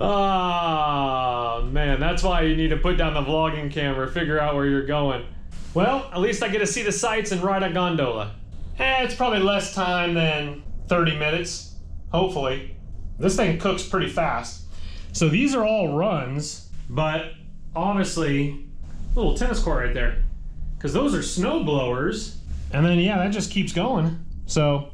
[SPEAKER 1] Oh man, that's why you need to put down the vlogging camera, figure out where you're going. Well, at least I get to see the sights and ride a gondola. It's probably less time than 30 minutes, hopefully. This thing cooks pretty fast. So these are all runs, but obviously, a little tennis court right there, because those are snow blowers. And then yeah, that just keeps going. So,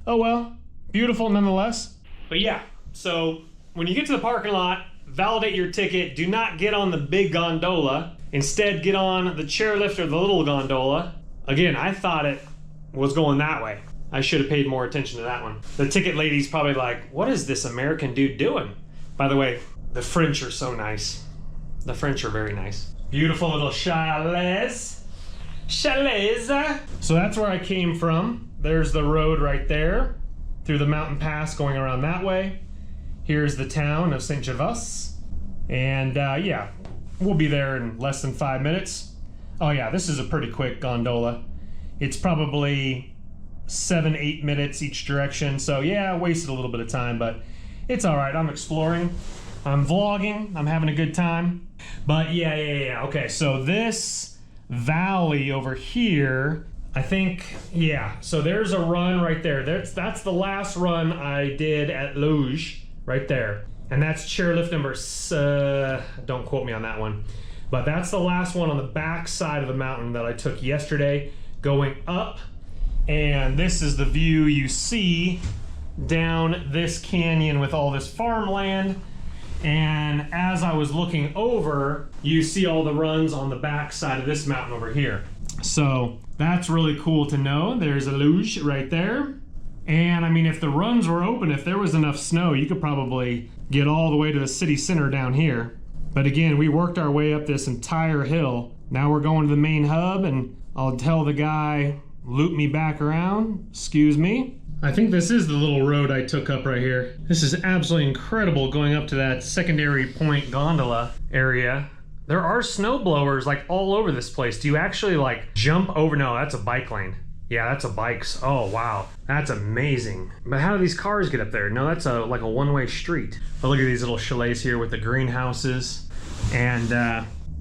[SPEAKER 1] oh well, beautiful nonetheless. But yeah, so when you get to the parking lot, validate your ticket. Do not get on the big gondola. Instead, get on the chairlift or the little gondola. Again, I thought it was going that way. I should have paid more attention to that one. The ticket lady's probably like, what is this American dude doing? By the way, the French are so nice. The French are very nice. Beautiful little chalets. Chalets. So that's where I came from. There's the road right there through the mountain pass going around that way. Here's the town of Saint Gervais. And yeah, we'll be there in less than 5 minutes. Oh yeah, this is a pretty quick gondola. It's probably 7-8 minutes each direction. So yeah, I wasted a little bit of time, but it's all right. I'm exploring, I'm vlogging, I'm having a good time. But yeah. Okay, so this valley over here, I think, yeah. So there's a run right there. That's the last run I did at Luge. Right there. And that's chairlift number, don't quote me on that one. But that's the last one on the back side of the mountain that I took yesterday going up. And this is the view you see down this canyon with all this farmland. And as I was looking over, you see all the runs on the back side of this mountain over here. So that's really cool to know. There's a luge right there. And I mean, if the runs were open, if there was enough snow, you could probably get all the way to the city center down here. But again, we worked our way up this entire hill. Now we're going to the main hub, and I'll tell the guy, loop me back around. Excuse me. I think this is the little road I took up right here. This is absolutely incredible going up to that secondary point gondola area. There are snow blowers like all over this place. Do you actually like jump over? No, that's a bike lane. Yeah, that's a bike's. Oh, wow. That's amazing. But how do these cars get up there? No, that's like a one-way street. But look at these little chalets here with the greenhouses. And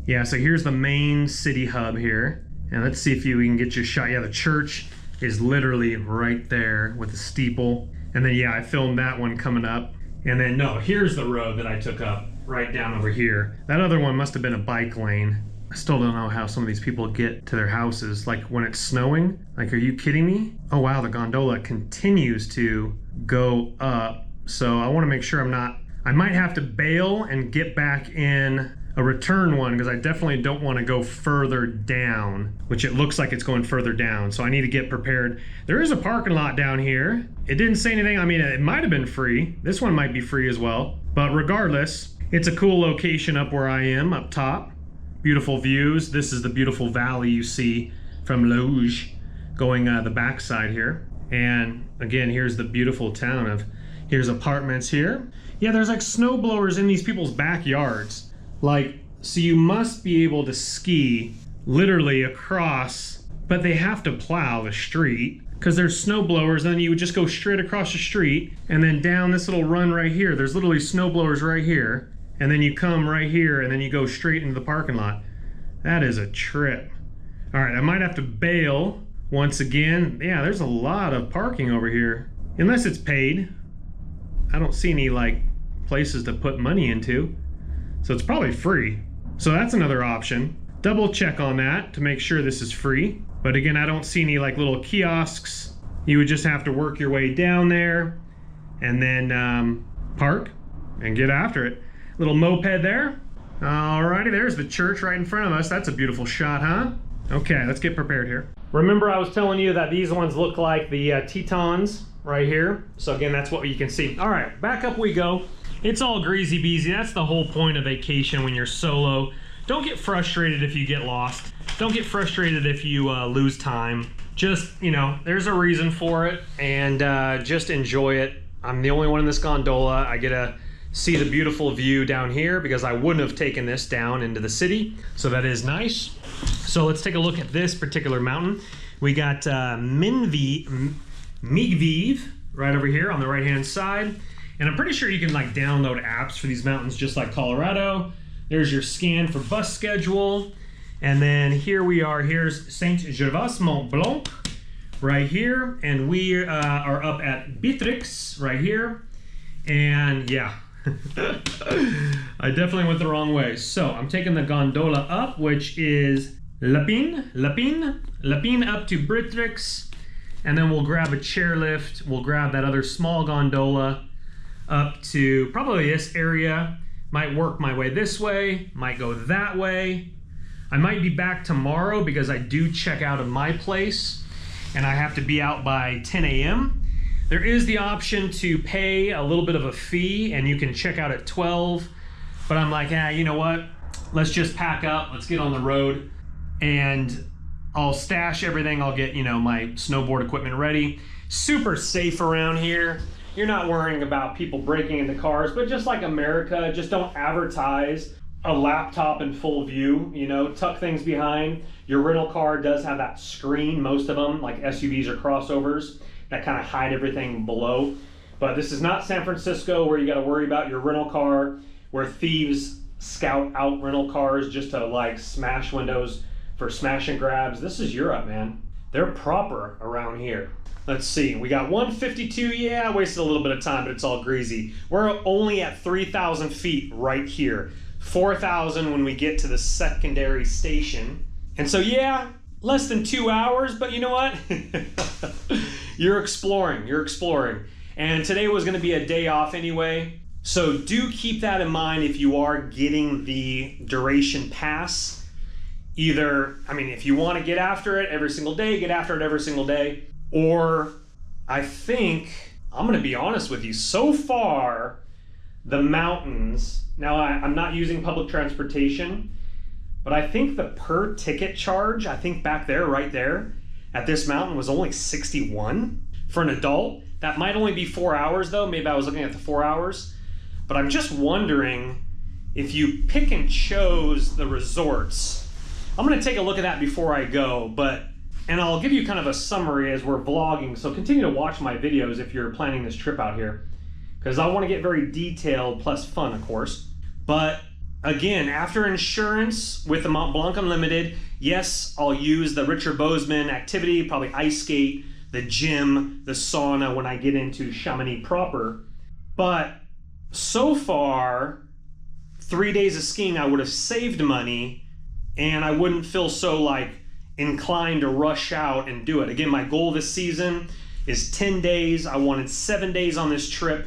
[SPEAKER 1] yeah, so here's the main city hub here. And let's see if we can get you a shot. Yeah, the church is literally right there with the steeple. And then, yeah, I filmed that one coming up. And then, no, here's the road that I took up right down over here. That other one must have been a bike lane. I still don't know how some of these people get to their houses. Like when it's snowing, like, are you kidding me? Oh wow, the gondola continues to go up. So I wanna make sure I might have to bail and get back in a return one because I definitely don't wanna go further down, which it looks like it's going further down. So I need to get prepared. There is a parking lot down here. It didn't say anything. I mean, it might've been free. This one might be free as well. But regardless, it's a cool location up where I am, up top. Beautiful views. This is the beautiful valley you see from Luge going the backside here. And again, here's the beautiful town of, here's apartments here. Yeah, there's like snow blowers in these people's backyards. Like, so you must be able to ski literally across, but they have to plow the street because there's snow blowers. Then you would just go straight across the street and then down this little run right here. There's literally snow blowers right here. And then you come right here and then you go straight into the parking lot. That is a trip. All right, I might have to bail once again. Yeah, there's a lot of parking over here. Unless it's paid. I don't see any like places to put money into. So it's probably free. So that's another option. Double check on that to make sure this is free. But again, I don't see any like little kiosks. You would just have to work your way down there and then park and get after it. Little moped there. Alrighty, there's the church right in front of us. That's a beautiful shot, huh? Okay, let's get prepared here. Remember I was telling you that these ones look like the Tetons right here. So again, that's what you can see. All right, back up we go. It's all greasy beasy. That's the whole point of vacation when you're solo. Don't get frustrated if you get lost. Don't get frustrated if you lose time. Just, you know, there's a reason for it and just enjoy it. I'm the only one in this gondola. I get to see the beautiful view down here because I wouldn't have taken this down into the city. So that is nice. So let's take a look at this particular mountain. We got Migviv right over here on the right hand side. And I'm pretty sure you can like download apps for these mountains just like Colorado. There's your scan for bus schedule. And then here we are, here's Saint Gervais Mont Blanc right here. And we are up at Bitrix right here. And yeah, I definitely went the wrong way. So I'm taking the gondola up, which is Lapin up to Bitrix. And then we'll grab a chairlift. We'll grab that other small gondola up to probably this area. Might work my way this way, might go that way. I might be back tomorrow because I do check out of my place and I have to be out by 10 a.m. There is the option to pay a little bit of a fee and you can check out at 12. But I'm like, you know what? Let's just pack up, let's get on the road and I'll stash everything. I'll get, you know, my snowboard equipment ready. Super safe around here. You're not worrying about people breaking into cars, but just like America, just don't advertise a laptop in full view, you know, tuck things behind. Your rental car does have that screen, most of them, like SUVs or crossovers, that kind of hide everything below. But this is not San Francisco where you got to worry about your rental car, where thieves scout out rental cars just to like smash windows for smash and grabs. This is Europe, man. They're proper around here. Let's see, we got 152, yeah, I wasted a little bit of time, but it's all greasy. We're only at 3,000 feet right here. 4,000 when we get to the secondary station. And so yeah, less than 2 hours, but you know what? You're exploring. And today was gonna be a day off anyway. So do keep that in mind if you are getting the duration pass. Either, I mean, if you wanna get after it every single day, get after it every single day. Or I think, I'm gonna be honest with you, so far, the mountains, now I'm not using public transportation, but I think the per ticket charge, I think back there, right there, at this mountain was only 61 for an adult. That might only be 4 hours though, maybe I was looking at the 4 hours. But I'm just wondering if you pick and chose the resorts. I'm gonna take a look at that before I go, but And I'll give you kind of a summary as we're vlogging, so continue to watch my videos if you're planning this trip out here, because I want to get very detailed plus fun, of course. But again, after insurance with the Mont Blanc Unlimited, yes, I'll use the Richard Bozeman activity, probably ice skate, the gym, the sauna when I get into Chamonix proper. But so far, 3 days of skiing, I would have saved money and I wouldn't feel so like inclined to rush out and do it. Again, my goal this season is 10 days. I wanted 7 days on this trip,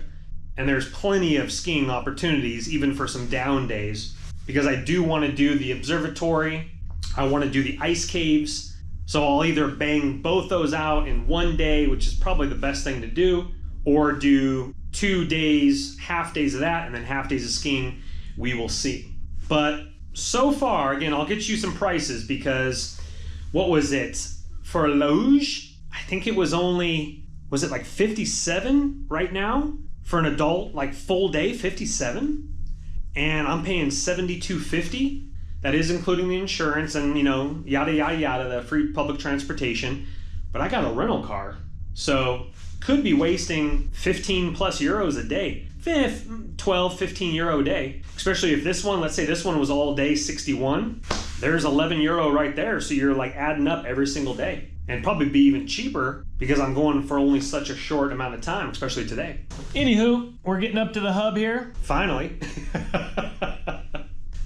[SPEAKER 1] and there's plenty of skiing opportunities, even for some down days, because I do want to do the observatory. I want to do the ice caves. So I'll either bang both those out in 1 day, which is probably the best thing to do, or do 2 days, half days of that, and then half days of skiing. We will see. But so far, again, I'll get you some prices, because what was it for a luge? I think it was only, was it like 57 right now for an adult, like full day, 57, and I'm paying $72.50. That is including the insurance and, you know, yada yada yada, the free public transportation. But I got a rental car, so could be wasting 15 plus euros a day, 12, 15 euro a day. Especially if this one, let's say this one was all day 61, there's 11 euro right there. So you're like adding up every single day, and probably be even cheaper because I'm going for only such a short amount of time, especially today. Anywho, we're getting up to the hub here. Finally.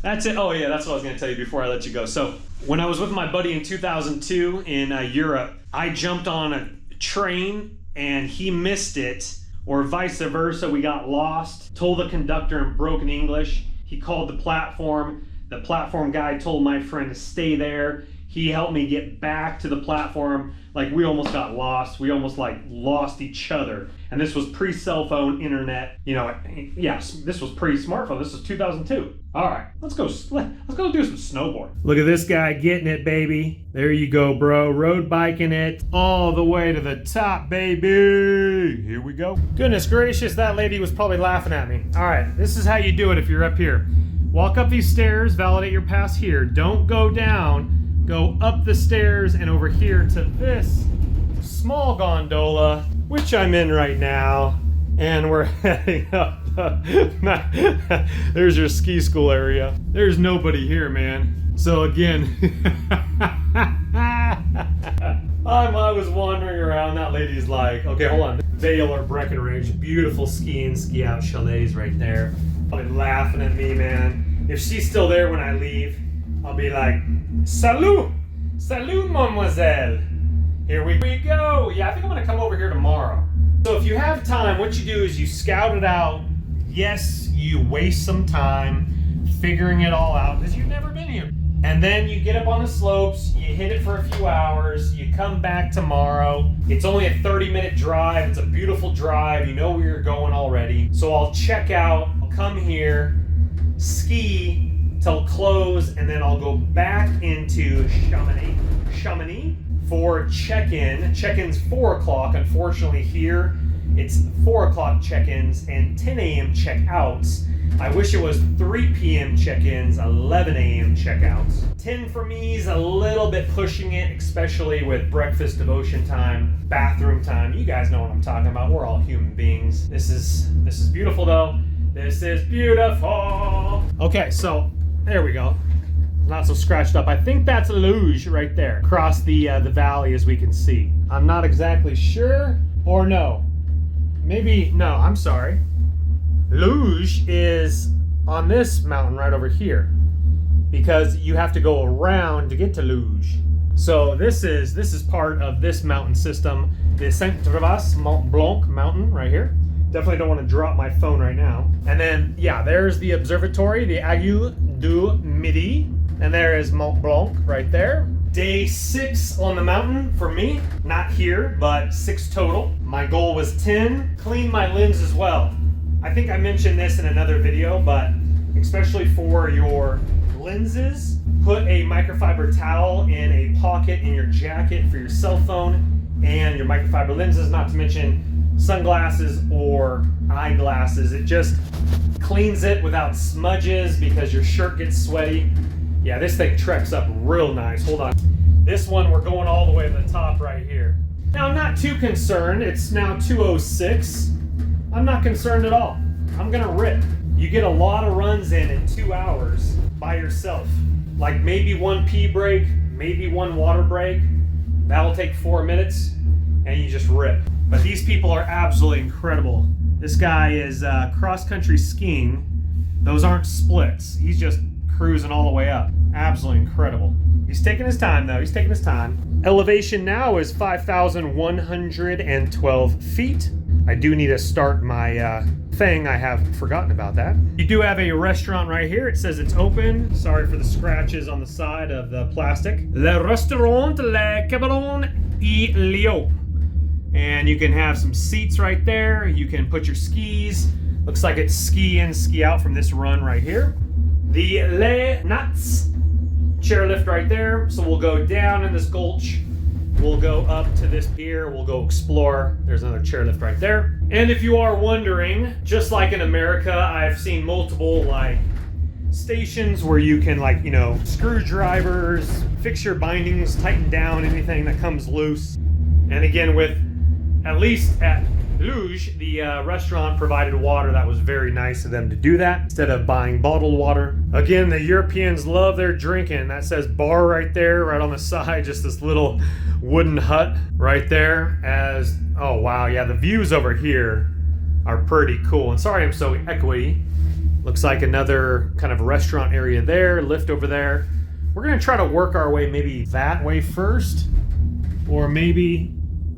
[SPEAKER 1] That's it. Oh yeah, that's what I was gonna tell you before I let you go. So when I was with my buddy in 2002 in Europe, I jumped on a train and he missed it, or vice versa. We got lost, told the conductor in broken English. He called the platform. The platform guy told my friend to stay there. He helped me get back to the platform. Like, we almost got lost. We almost like lost each other. And this was pre-cell phone internet. You know, yes, this was pre-smartphone. This was 2002. All right, let's go do some snowboard. Look at this guy getting it, baby. There you go, bro. Road biking it all the way to the top, baby. Here we go. Goodness gracious, that lady was probably laughing at me. All right, this is how you do it if you're up here. Walk up these stairs, validate your pass here. Don't go down. Go up the stairs and over here to this small gondola, which I'm in right now. And we're heading up. There's your ski school area. There's nobody here, man. So again, I was wandering around. That lady's like, okay, hold on. Vale or Breckenridge, beautiful ski in, ski out chalets right there. Probably laughing at me, man. If she's still there when I leave, I'll be like, salut, salut, mademoiselle. Here we go. Yeah, I think I'm gonna come over here tomorrow. So if you have time, what you do is you scout it out. Yes, you waste some time figuring it all out because you've never been here. And then you get up on the slopes, you hit it for a few hours, you come back tomorrow. It's only a 30-minute drive. It's a beautiful drive. You know where you're going already. So I'll check out, I'll come here, ski till close, and then I'll go back into Chamonix for check-in. Check-in's 4 o'clock. Unfortunately here, it's 4 o'clock check-ins and 10 a.m. check-outs. I wish it was 3 p.m. check-ins, 11 a.m. check-outs. 10 for me is a little bit pushing it, especially with breakfast, devotion time, bathroom time. You guys know what I'm talking about. We're all human beings. This is beautiful though. This is beautiful. Okay, so there we go. Not so scratched up. I think that's a luge right there across the valley, as we can see. I'm not exactly sure, or no. Maybe, no, I'm sorry. Luge is on this mountain right over here because you have to go around to get to luge. So this is part of this mountain system, the Saint Gervais Mont Blanc mountain right here. Definitely don't want to drop my phone right now. And then, yeah, there's the observatory, the Aiguille du Midi. And there is Mont Blanc right there. Day 6 on the mountain for me. Not here, but 6 total. My goal was 10. Clean my lens as well. I think I mentioned this in another video, but especially for your lenses, put a microfiber towel in a pocket in your jacket for your cell phone and your microfiber lenses, not to mention sunglasses or eyeglasses. It just cleans it without smudges because your shirt gets sweaty. Yeah, this thing treks up real nice. Hold on. This one, we're going all the way to the top right here. Now, I'm not too concerned. It's now 2:06. I'm not concerned at all. I'm gonna rip. You get a lot of runs in 2 hours by yourself. Like maybe one pee break, maybe one water break. That'll take 4 minutes, and you just rip. But these people are absolutely incredible. This guy is cross-country skiing. Those aren't splits. He's just cruising all the way up. Absolutely incredible. He's taking his time though, he's taking his time. Elevation now is 5,112 feet. I do need to start my thing. I have forgotten about that. You do have a restaurant right here. It says it's open. Sorry for the scratches on the side of the plastic. Le Restaurant Le Cabaron et Lio. And you can have some seats right there. You can put your skis. Looks like it's ski in, ski out from this run right here. The Les Nats chairlift right there. So we'll go down in this gulch. We'll go up to this pier. We'll go explore. There's another chairlift right there. And if you are wondering, just like in America, I've seen multiple like stations where you can like, you know, screwdrivers, fix your bindings, tighten down anything that comes loose. And again, with at least at Luge, the restaurant provided water. That was very nice of them to do that instead of buying bottled water. Again, the Europeans love their drinking. That says bar right there, right on the side, just this little wooden hut right there. As oh wow, yeah, the views over here are pretty cool. And sorry I'm so echoey. Looks like another kind of restaurant area there, lift over there. We're gonna try to work our way maybe that way first, or maybe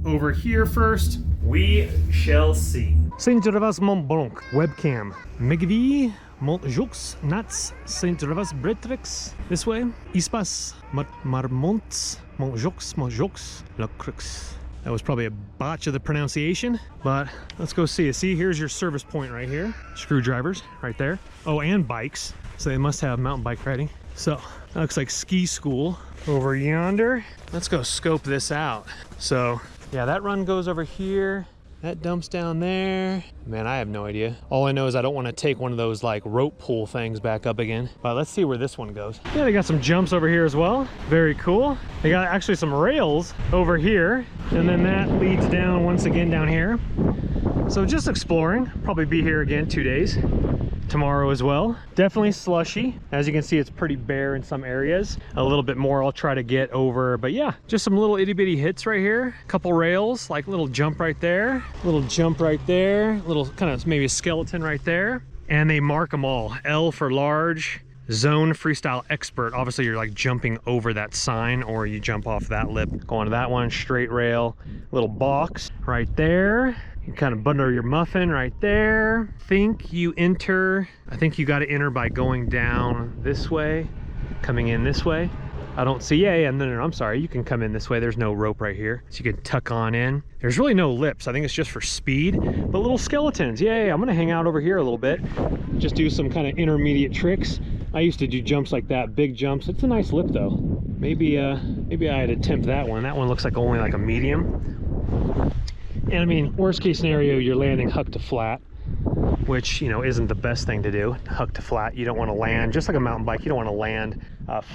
[SPEAKER 1] over here first. We shall see. Saint Gervais Mont Blanc webcam. Megvi Montjoux Nats Saint Gervais Bretrix. This way. Ispas Marmonts Montjoux La Crux. That was probably a botch of the pronunciation, but let's go see it. See, here's your service point right here. Screwdrivers right there. Oh, and bikes. So they must have mountain bike riding. So that looks like ski school over yonder. Let's go scope this out. So yeah, that run goes over here. That dumps down there. Man, I have no idea. All I know is I don't want to take one of those like rope pull things back up again. But let's see where this one goes. Yeah, they got some jumps over here as well. Very cool. They got actually some rails over here. And then that leads down once again down here. So just exploring. Probably be here again 2 days. Tomorrow as well. Definitely slushy. As you can see, it's pretty bare in some areas. A little bit more I'll try to get over, but yeah, just some little itty bitty hits right here. Couple rails, like little jump right there, little jump right there, little kind of maybe a skeleton right there. And they mark them all. L for large, zone freestyle expert. Obviously you're like jumping over that sign, or you jump off that lip. Go on to that one, straight rail, little box right there. You kind of bundle your muffin right there. I think you got to enter by going down this way, coming in this way. I don't see, yeah, no, I'm sorry. You can come in this way. There's no rope right here. So you can tuck on in. There's really no lips. I think it's just for speed, but little skeletons. Yeah, I'm gonna hang out over here a little bit. Just do some kind of intermediate tricks. I used to do jumps like that, big jumps. It's a nice lip though. Maybe I'd attempt that one. That one looks like only like a medium. And I mean, worst case scenario, you're landing huck to flat, which, you know, isn't the best thing to do. Huck to flat, you don't want to land, just like a mountain bike, you don't want to land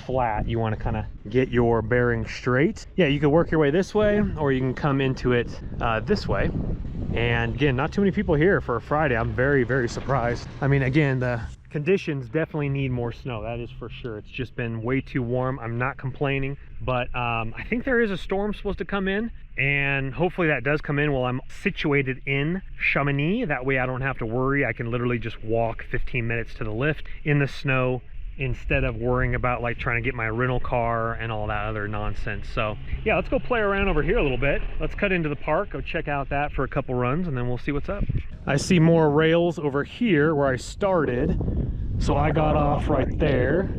[SPEAKER 1] flat. You want to kind of get your bearing straight. Yeah, you can work your way this way, or you can come into it this way. And again, not too many people here for a Friday. I'm very, very surprised. I mean, again, the conditions definitely need more snow, that is for sure. It's just been way too warm. I'm not complaining, but I think there is a storm supposed to come in, and hopefully that does come in while I'm situated in Chamonix. That way I don't have to worry. I can literally just walk 15 minutes to the lift in the snow instead of worrying about like trying to get my rental car and all that other nonsense. So yeah, let's go play around over here a little bit. Let's cut into the park, go check out that for a couple runs, and then we'll see what's up. I see more rails over here where I started. So I got off right there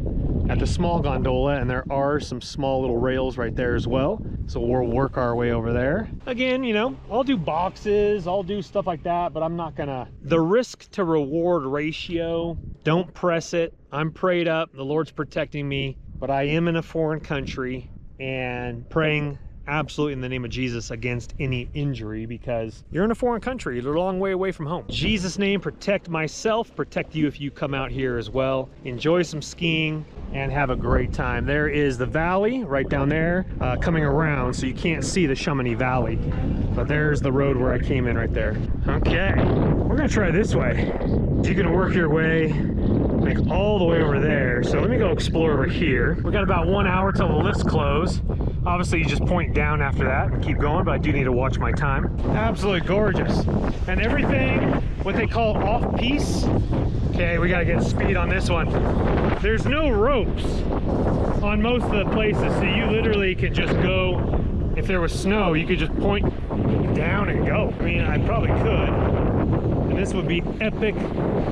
[SPEAKER 1] at the small gondola, and there are some small little rails right there as well. So we'll work our way over there. Again, you know, I'll do boxes, I'll do stuff like that, but I'm not gonna, the risk to reward ratio, don't press it. I'm prayed up, the Lord's protecting me, but I am in a foreign country, and praying absolutely in the name of Jesus against any injury, because you're in a foreign country. You're a long way away from home. Jesus' name, protect myself, protect you if you come out here as well. Enjoy some skiing and have a great time. There is the valley right down there, coming around, so you can't see the Chamonix Valley, but there's the road where I came in right there. Okay, we're gonna try this way. You can work your way like all the way over there. So let me go explore over here. We got about 1 hour till the lifts close. Obviously you just point down after that and keep going, but I do need to watch my time. Absolutely gorgeous. And everything, what they call off-piste. Okay, we gotta get speed on this one. There's no ropes on most of the places, so you literally can just go. If there was snow, you could just point down and go. I mean, I probably could. And this would be epic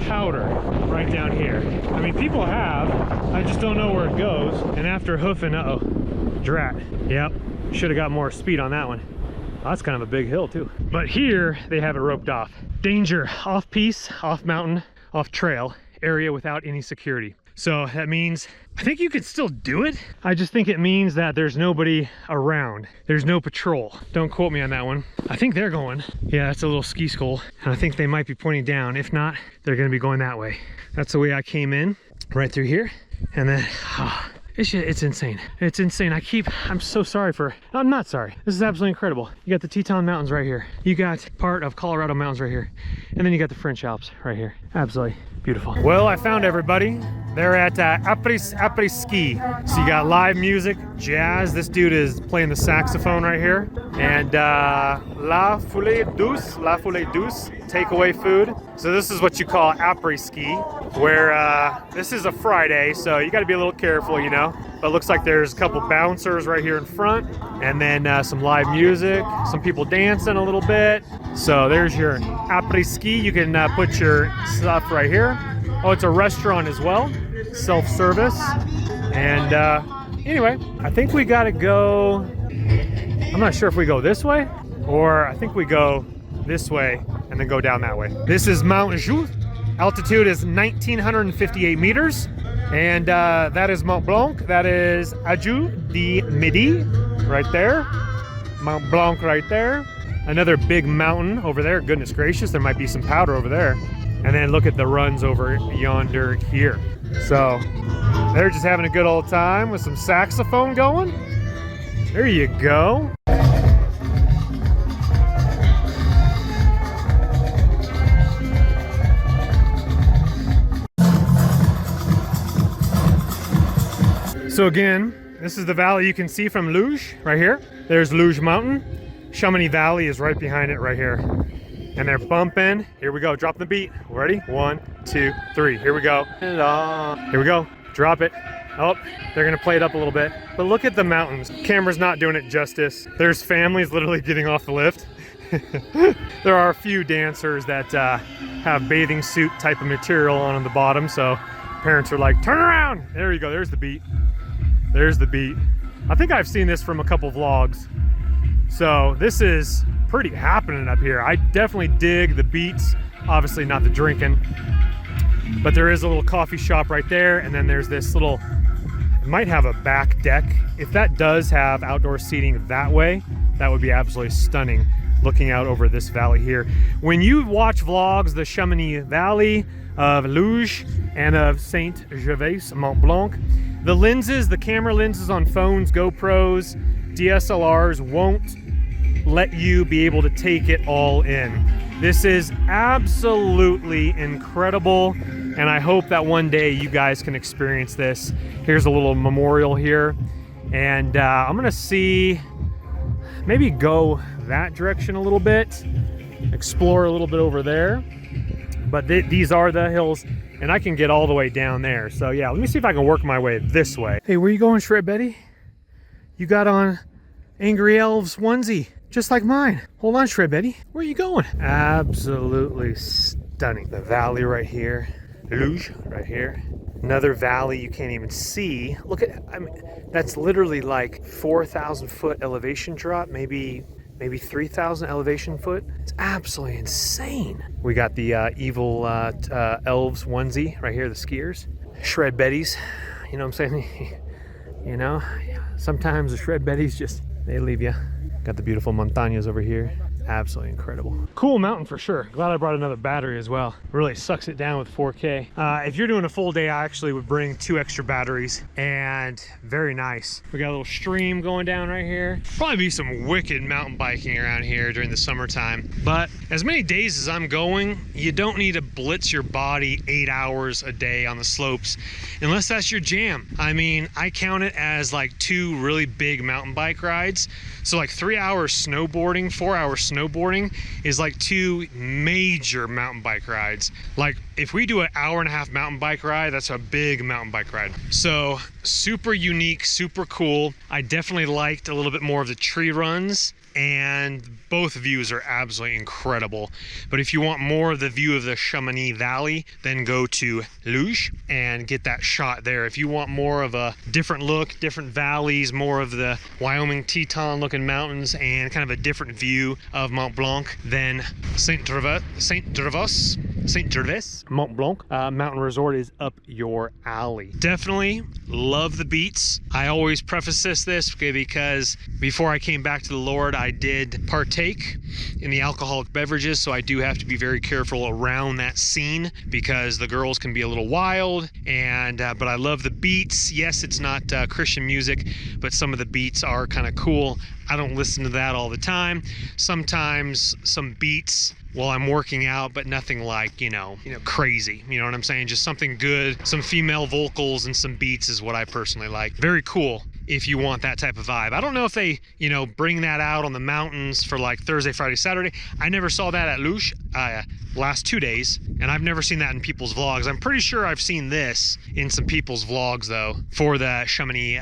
[SPEAKER 1] powder right down here. I mean, people have, I just don't know where it goes. And after hoofing, uh-oh, drat. Yep, should have got more speed on that one. Oh, that's kind of a big hill too. But here, they have it roped off. Danger, off-piste, off-mountain, off-trail area without any security. So that means, I think you could still do it. I just think it means that there's nobody around. There's no patrol. Don't quote me on that one. I think they're going. Yeah, that's a little ski school. And I think they might be pointing down. If not, they're gonna be going that way. That's the way I came in, right through here. And then, it's insane. It's insane. I'm so sorry I'm not sorry. This is absolutely incredible. You got the Teton Mountains right here. You got part of Colorado Mountains right here. And then you got the French Alps right here. Absolutely beautiful. Well, I found everybody. They're at Après-ski. So you got live music, jazz. This dude is playing the saxophone right here. And La Foulée Douce, takeaway food. So this is what you call après-ski, where this is a Friday, so you gotta be a little careful, you know. But it looks like there's a couple bouncers right here in front, and then some live music, some people dancing a little bit. So there's your après-ski. You can put your stuff right here. Oh, it's a restaurant as well, self-service. And anyway, I think we gotta go, I'm not sure if we go this way, or I think we go this way and then go down that way. This is Mount Joux. Altitude is 1,958 meters. And that is Mont Blanc. That is Ajou de Midi right there. Mont Blanc right there. Another big mountain over there. Goodness gracious, there might be some powder over there. And then look at the runs over yonder here. So they're just having a good old time with some saxophone going. There you go. So again, this is the valley you can see from Luge right here. There's Luge Mountain. Chamonix Valley is right behind it right here. And they're bumping. Here we go, drop the beat. Ready? 1, 2, 3. Here we go. Here we go. Drop it. Oh, they're gonna play it up a little bit. But look at the mountains. Camera's not doing it justice. There's families literally getting off the lift. There are a few dancers that have bathing suit type of material on the bottom, so parents are like, turn around! There you go, there's the beat. There's the beat. I think I've seen this from a couple vlogs. So this is pretty happening up here. I definitely dig the beats, obviously not the drinking, but there is a little coffee shop right there, and then there's this little, it might have a back deck. If that does have outdoor seating that way, that would be absolutely stunning, looking out over this valley here. When you watch vlogs, the Chamonix Valley, of Luge, and of Saint Gervais Mont Blanc, the lenses, the camera lenses on phones, GoPros, DSLRs won't let you be able to take it all in. This is absolutely incredible, and I hope that one day you guys can experience this. Here's a little memorial here, and I'm gonna see, maybe go that direction a little bit, explore a little bit over there. But these are the hills, and I can get all the way down there. So yeah, let me see if I can work my way this way. Hey, where you going, Shred Betty? You got on Angry Elves onesie, just like mine. Hold on, Shred Betty. Where are you going? Absolutely stunning. The valley right here. Luge right here. Another valley you can't even see. Look at, I mean, that's literally like 4,000 foot elevation drop, maybe 3,000 elevation foot. It's absolutely insane. We got the evil elves onesie right here, the skiers. Shred Betties, you know what I'm saying? You know, sometimes the Shred Betties just They leave you. Got the beautiful montañas over here. Absolutely incredible. Cool mountain for sure. Glad I brought another battery as well. Really sucks it down with 4K. If you're doing a full day, I actually would bring 2 extra batteries, and very nice. We got a little stream going down right here. Probably be some wicked mountain biking around here during the summertime. But as many days as I'm going, you don't need to blitz your body 8 hours a day on the slopes unless that's your jam. I mean, I count it as like 2 really big mountain bike rides. So like 3 hours snowboarding, 4 hours snowboarding is like 2 major mountain bike rides. Like if we do an hour-and-a-half mountain bike ride, that's a big mountain bike ride. So super unique, super cool. I definitely liked a little bit more of the tree runs, and both views are absolutely incredible. But if you want more of the view of the Chamonix Valley, then go to Luge and get that shot there. If you want more of a different look, different valleys, more of the Wyoming Teton looking mountains and kind of a different view of Mont Blanc, then Saint Gervais Mont Blanc Mountain Resort is up your alley. Definitely love the beats. I always preface this because before I came back to the Lord, I did partake in the alcoholic beverages, so I do have to be very careful around that scene because the girls can be a little wild. And but I love the beats. Yes, it's not Christian music, but some of the beats are kind of cool. I don't listen to that all the time. Sometimes some beats while I'm working out, but nothing like, you know, crazy. You know what I'm saying? Just something good, some female vocals and some beats is what I personally like. Very cool if you want that type of vibe. I don't know if they, bring that out on the mountains for like Thursday, Friday, Saturday. I never saw that at Luge last 2 days, and I've never seen that in people's vlogs. I'm pretty sure I've seen this in some people's vlogs though. For the Chamonix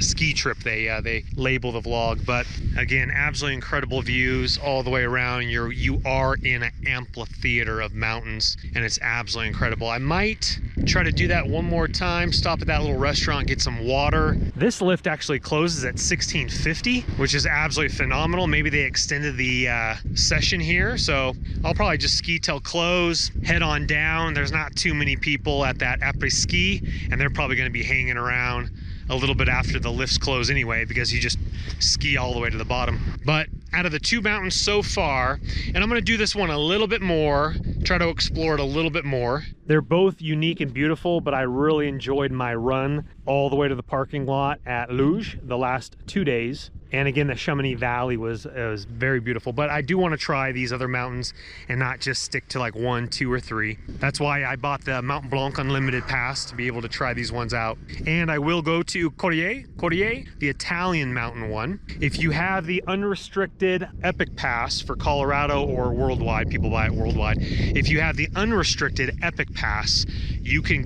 [SPEAKER 1] ski trip, they label the vlog. But again, absolutely incredible views all the way around. You are in an amphitheater of mountains, and it's absolutely incredible. I might try to do that one more time, stop at that little restaurant, get some water. This lift actually closes at 16:50, which is absolutely phenomenal. Maybe they extended the session here, so I'll probably just ski till close, head on down. There's not too many people at that Après-ski, and they're probably going to be hanging around a little bit after the lifts close anyway, because you just ski all the way to the bottom. But out of the 2 mountains so far, and I'm going to do this one a little bit more, try to explore it a little bit more. They're both unique and beautiful, but I really enjoyed my run all the way to the parking lot at Luge the last 2 days. And again, the Chamonix Valley was very beautiful, but I do want to try these other mountains and not just stick to like 1, 2, or 3. That's why I bought the Mont Blanc Unlimited Pass, to be able to try these ones out. And I will go to Chalet, the Italian mountain one. If you have the unrestricted Epic Pass for Colorado or worldwide, people buy it worldwide. If you have the unrestricted Epic Pass, you can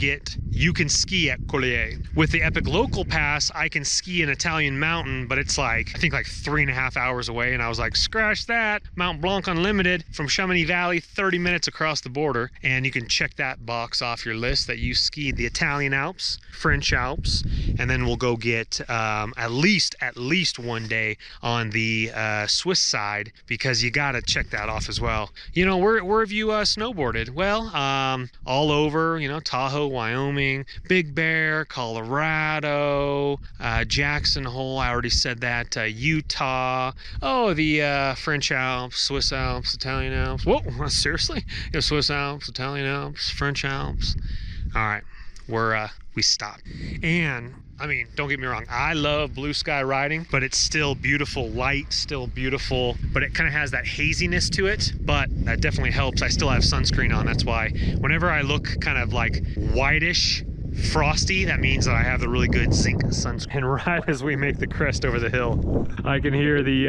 [SPEAKER 1] ski at Chalet. With the Epic Local Pass, I can ski an Italian mountain, but it's like, I think like 3.5 hours away, and I was like, scratch that. Mont Blanc Unlimited from Chamonix Valley, 30 minutes across the border, and you can check that box off your list that you skied the Italian Alps, French Alps, and then we'll go get at least 1 day on the Swiss side, because you gotta check that off as well. Where have you snowboarded? Well, all over, Tahoe, Wyoming, Big Bear, Colorado, Jackson Hole, I already said that, Utah, the French Alps, Swiss Alps, Italian Alps. Whoa, seriously? Swiss Alps, Italian Alps, French Alps. All right, we stopped. And I mean, don't get me wrong, I love blue sky riding, but it's still beautiful light, still beautiful, but it kind of has that haziness to it, but that definitely helps. I still have sunscreen on. That's why whenever I look kind of like whitish, frosty, that means that I have the really good zinc sunscreen. And right as we make the crest over the hill, I can hear the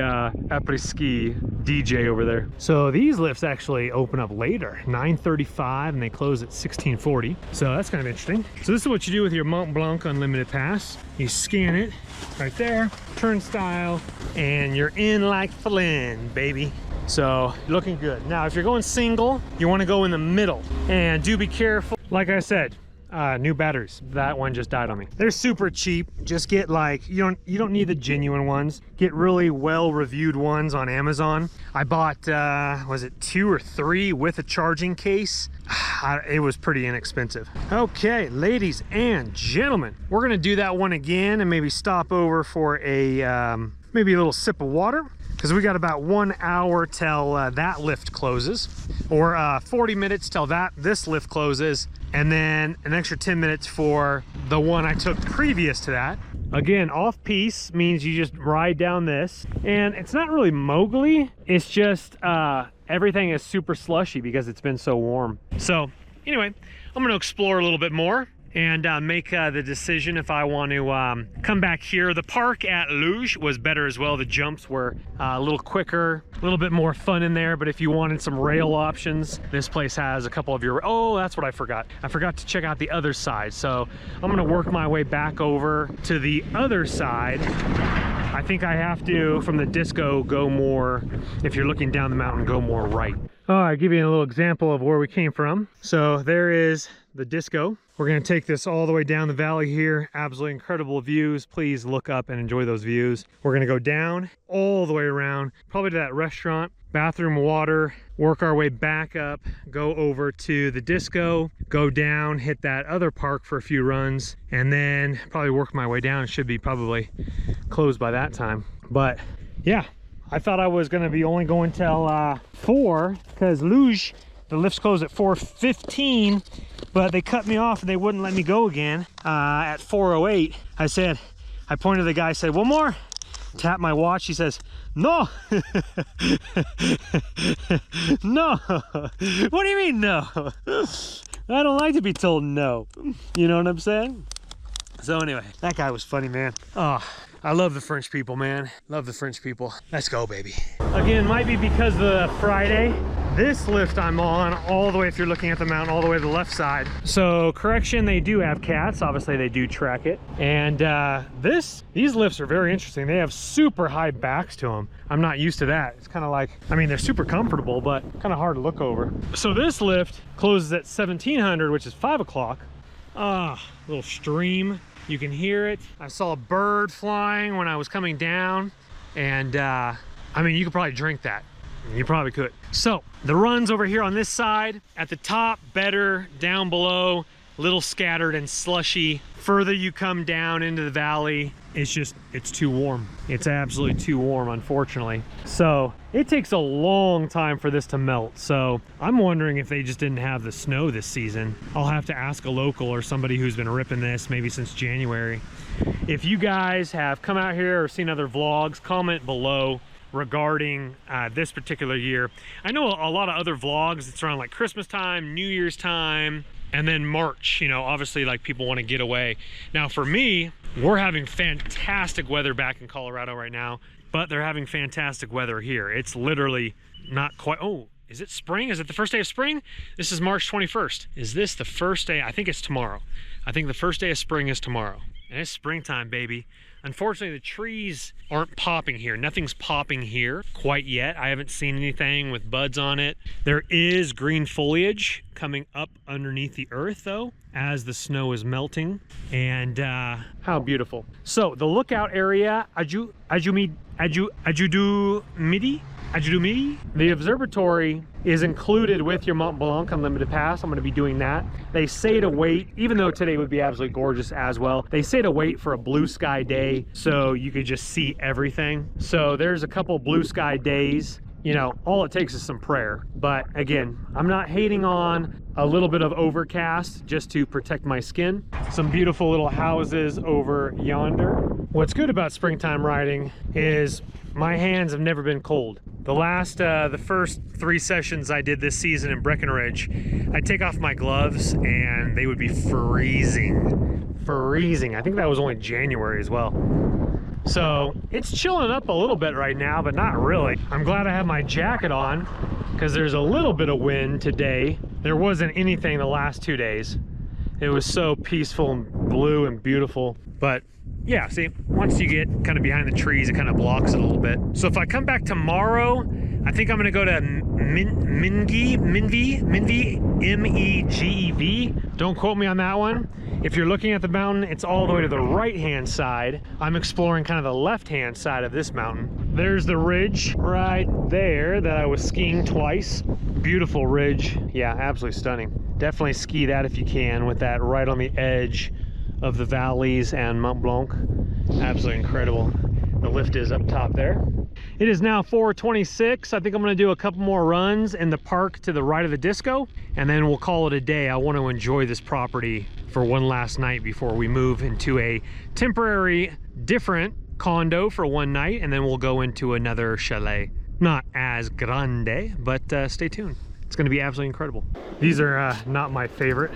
[SPEAKER 1] Après-ski DJ over there. So these lifts actually open up later, 9:35, and they close at 16:40. So that's kind of interesting. So this is what you do with your Mont Blanc Unlimited Pass. You scan it right there, turnstile, and you're in like Flynn, baby. So looking good. Now, if you're going single, you want to go in the middle, and do be careful. Like I said, new batteries. That one just died on me. They're super cheap. Just get like, you don't need the genuine ones. Get really well reviewed ones on Amazon. I bought was it 2 or 3 with a charging case. It was pretty inexpensive. Okay, ladies and gentlemen, we're gonna do that one again and maybe stop over for a
[SPEAKER 3] maybe a little sip of water, because we got about 1 hour till that lift closes, or 40 minutes till this lift closes, and then an extra 10 minutes for the one I took previous to that. Again, off-piste means you just ride down this, and it's not really mogly, it's just everything is super slushy because it's been so warm. So anyway, I'm going to explore a little bit more and make the decision if I want to come back here. The park at Luge was better as well. The jumps were a little quicker, a little bit more fun in there. But if you wanted some rail options, this place has a couple of your, oh, that's what I forgot. I forgot to check out the other side. So I'm gonna work my way back over to the other side. I think I have to, from the disco, go more, if you're looking down the mountain, go more right. Oh, I'll give you a little example of where we came from. So there is the disco. We're gonna take this all the way down the valley here. Absolutely incredible views. Please look up and enjoy those views. We're gonna go down all the way around, probably to that restaurant, bathroom, water, work our way back up, go over to the disco, go down, hit that other park for a few runs, and then probably work my way down. It should be probably closed by that time. But yeah, I thought I was gonna be only going till 4, because Luge, the lift's closed at 4:15, but they cut me off and they wouldn't let me go again at 4:08. I pointed to the guy, said, one more, tap my watch. He says, no. No. What do you mean no? I don't like to be told no. You know what I'm saying? So anyway, that guy was funny, man. Oh, I love the French people, man. Love the French people. Let's go, baby. Again, might be because of the Friday. This lift I'm on, all the way, if you're looking at the mountain, all the way to the left side. So correction, they do have cats. Obviously they do track it. And these lifts are very interesting. They have super high backs to them. I'm not used to that. It's kind of like, I mean, they're super comfortable, but kind of hard to look over. So this lift closes at 1700, which is 5 o'clock. Little stream. You can hear it. I saw a bird flying when I was coming down. And I mean, you could probably drink that. You probably could. So the runs over here on this side, at the top, better, down below, little scattered and slushy. Further you come down into the valley, it's too warm. It's absolutely too warm, unfortunately. So it takes a long time for this to melt. So I'm wondering if they just didn't have the snow this season. I'll have to ask a local or somebody who's been ripping this maybe since January. If you guys have come out here or seen other vlogs, comment below regarding this particular year. I know a lot of other vlogs, it's around like Christmas time, New Year's time, and then March, you know, obviously like people want to get away. Now for me, we're having fantastic weather back in Colorado right now, but they're having fantastic weather here. It's literally not quite, oh, is it spring? Is it the first day of spring? This is March 21st. Is this the first day? I think it's tomorrow. I think the first day of spring is tomorrow. And it's springtime, baby. Unfortunately, the trees aren't popping here. Nothing's popping here quite yet. I haven't seen anything with buds on it. There is green foliage coming up underneath the earth though, as the snow is melting. And how beautiful. So the lookout area, Ajudumidi, the observatory is included with your Mont Blanc Unlimited Pass. I'm going to be doing that. They say to wait, even though today would be absolutely gorgeous as well, they say to wait for a blue sky day so you could just see everything. So there's a couple blue sky days. You know, all it takes is some prayer. But again, I'm not hating on a little bit of overcast just to protect my skin. Some beautiful little houses over yonder. What's good about springtime riding is my hands have never been cold. The first 3 sessions I did this season in Breckenridge, I'd take off my gloves and they would be freezing. Freezing. I think that was only January as well. So it's chilling up a little bit right now, but not really. I'm glad I have my jacket on because there's a little bit of wind today. There wasn't anything the last 2 days. It was so peaceful and blue and beautiful. But yeah, see, once you get kind of behind the trees, it kind of blocks it a little bit. So if I come back tomorrow, I think I'm gonna go to Mingev, M-E-G-E-V. Don't quote me on that one. If you're looking at the mountain, it's all the way to the right-hand side. I'm exploring kind of the left-hand side of this mountain. There's the ridge right there that I was skiing twice. Beautiful ridge. Yeah, absolutely stunning. Definitely ski that if you can, with that right on the edge of the valleys and Mont Blanc. Absolutely incredible. The lift is up top there. It is now 4:26. I think I'm gonna do a couple more runs in the park to the right of the disco, and then we'll call it a day. I want to enjoy this property for one last night before we move into a temporary different condo for one night, and then we'll go into another chalet. Not as grande, but stay tuned. It's gonna be absolutely incredible. These are not my favorite,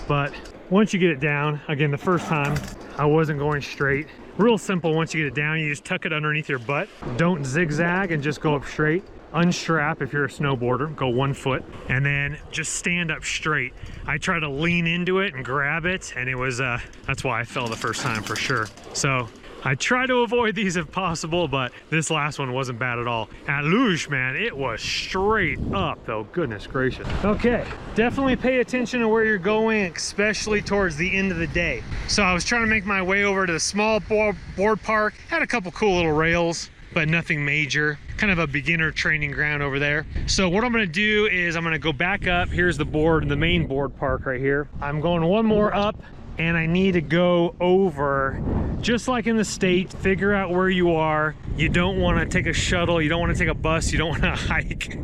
[SPEAKER 3] but once you get it down, again, the first time I wasn't going straight. Real simple, once you get it down, you just tuck it underneath your butt. Don't zigzag and just go up straight. Unstrap if you're a snowboarder, go 1 foot, and then just stand up straight. I try to lean into it and grab it, and it was, that's why I fell the first time for sure. So I try to avoid these if possible, but this last one wasn't bad at all. At Luge, man, it was straight up though, goodness gracious. Okay, definitely pay attention to where you're going, especially towards the end of the day. So I was trying to make my way over to the small board park, had a couple cool little rails, but nothing major. Kind of a beginner training ground over there. So what I'm gonna do is I'm gonna go back up. Here's the board, the main board park right here. I'm going one more up, and I need to go over, just like in the States, figure out where you are. You don't want to take a shuttle, you don't want to take a bus, you don't want to hike.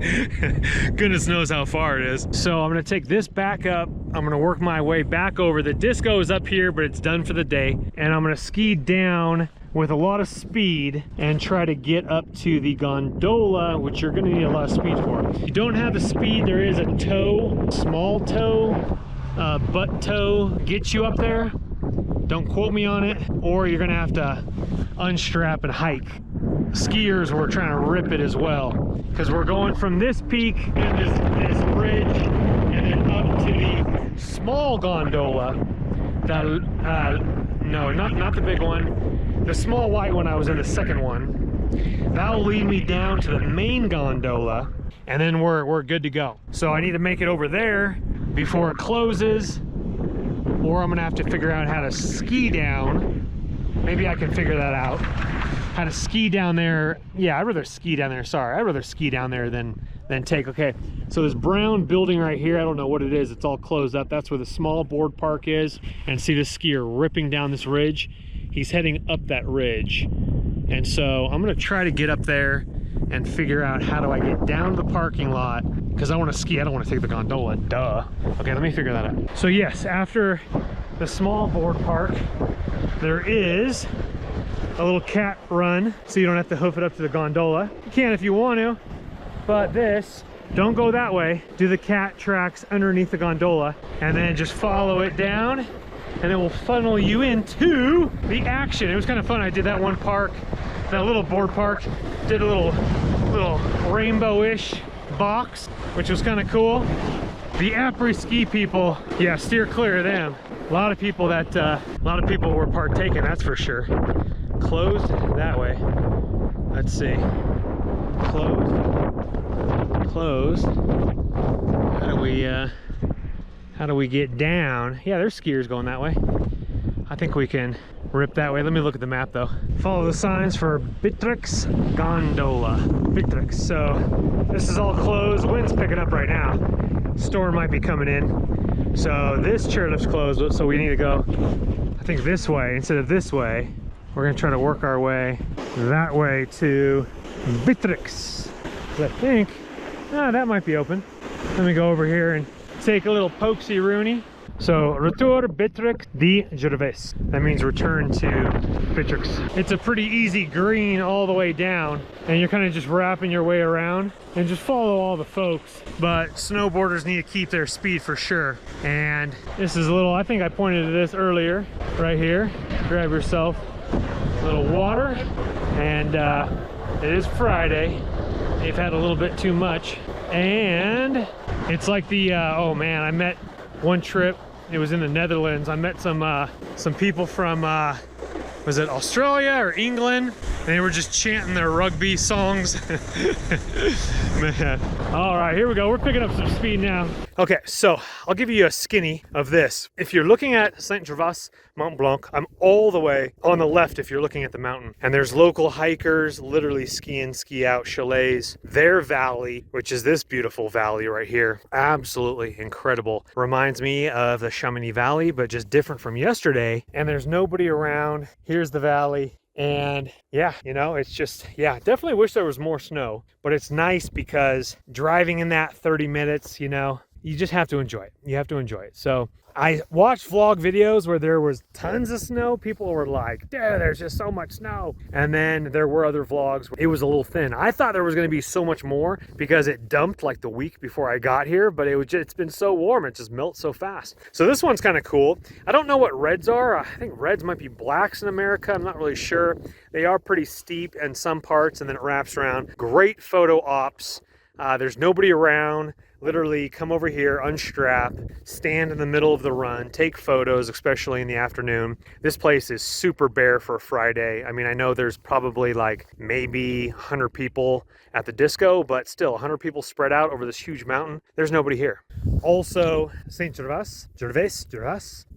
[SPEAKER 3] Goodness knows how far it is. So I'm going to take this back up. I'm going to work my way back over. The disco is up here, but it's done for the day. And I'm going to ski down with a lot of speed and try to get up to the gondola, which you're going to need a lot of speed for. If you don't have the speed, there is a tow, small tow, butt tow, get you up there. Don't quote me on it, or you're gonna have to unstrap and hike. Skiers were trying to rip it as well, because we're going from this peak and this ridge and then up to the small gondola. No, not the big one, the small white one. I was in the second one. That'll lead me down to the main gondola, and then we're good to go. So I need to make it over there before it closes, or I'm gonna have to figure out how to ski down. Maybe I can figure that out. How to ski down there. Yeah, I'd rather ski down there. Sorry, I'd rather ski down there than take. Okay, so this brown building right here, I don't know what it is. It's all closed up. That's where the small board park is. And see this skier ripping down this ridge. He's heading up that ridge. And so I'm gonna try to get up there and figure out how do I get down to the parking lot, because I want to ski. I don't want to take the gondola, duh. Okay, let me figure that out. So yes, after the small board park, there is a little cat run, so you don't have to hoof it up to the gondola. You can if you want to, but this, don't go that way. Do the cat tracks underneath the gondola, and then just follow it down, and it will funnel you into the action. It was kind of fun. I did that one park, that little board park, did a little rainbow-ish box, which was kind of cool. The après-ski people, yeah, steer clear of them. A lot of people were partaking, that's for sure. Closed that way. Let's see. Closed. How do we get down? Yeah, there's skiers going that way. I think we can rip that way. Let me look at the map though. Follow the signs for Breathtaking Gondola. Breathtaking. So this is all closed. Wind's picking up right now. Storm might be coming in. So this chairlift's closed, so we need to go, I think, this way instead of this way. We're gonna try to work our way that way to Breathtaking. I think, that might be open. Let me go over here and take a little pokesy Rooney. So, retour Breathtaking de Gervais. That means return to Breathtaking. It's a pretty easy green all the way down, and you're kind of just wrapping your way around and just follow all the folks. But snowboarders need to keep their speed for sure. And this is a little, I think I pointed to this earlier, right here. Grab yourself a little water, and it is Friday. They've had a little bit too much, and it's like the oh man, I met one trip, it was in the Netherlands. I met some people from was it Australia or England, and they were just chanting their rugby songs. Man. All right, here we go. We're picking up some speed now. Okay, so I'll give you a skinny of this. If you're looking at Saint Gervais Mont Blanc, I'm all the way on the left if you're looking at the mountain. And there's local hikers, literally ski in, ski out chalets. Their valley, which is this beautiful valley right here, absolutely incredible. Reminds me of the Chamonix Valley, but just different from yesterday. And there's nobody around. Here's the valley. And yeah, you know, it's just, yeah, definitely wish there was more snow, but it's nice because driving in that 30 minutes, you know, you just have to enjoy it. You have to enjoy it. So I watched vlog videos where there was tons of snow. People were like, dude, there's just so much snow. And then there were other vlogs where it was a little thin. I thought there was going to be so much more because it dumped like the week before I got here, but it's been so warm, it just melts so fast. So this one's kind of cool. I don't know what reds are. I think reds might be blacks in America. I'm not really sure. They are pretty steep in some parts, and then it wraps around. Great photo ops. There's nobody around. Literally come over here, unstrap, stand in the middle of the run, take photos, especially in the afternoon. This place is super bare for a Friday. I mean, I know there's probably like maybe 100 people at the disco, but still 100 people spread out over this huge mountain. There's nobody here. Also, Saint Gervais.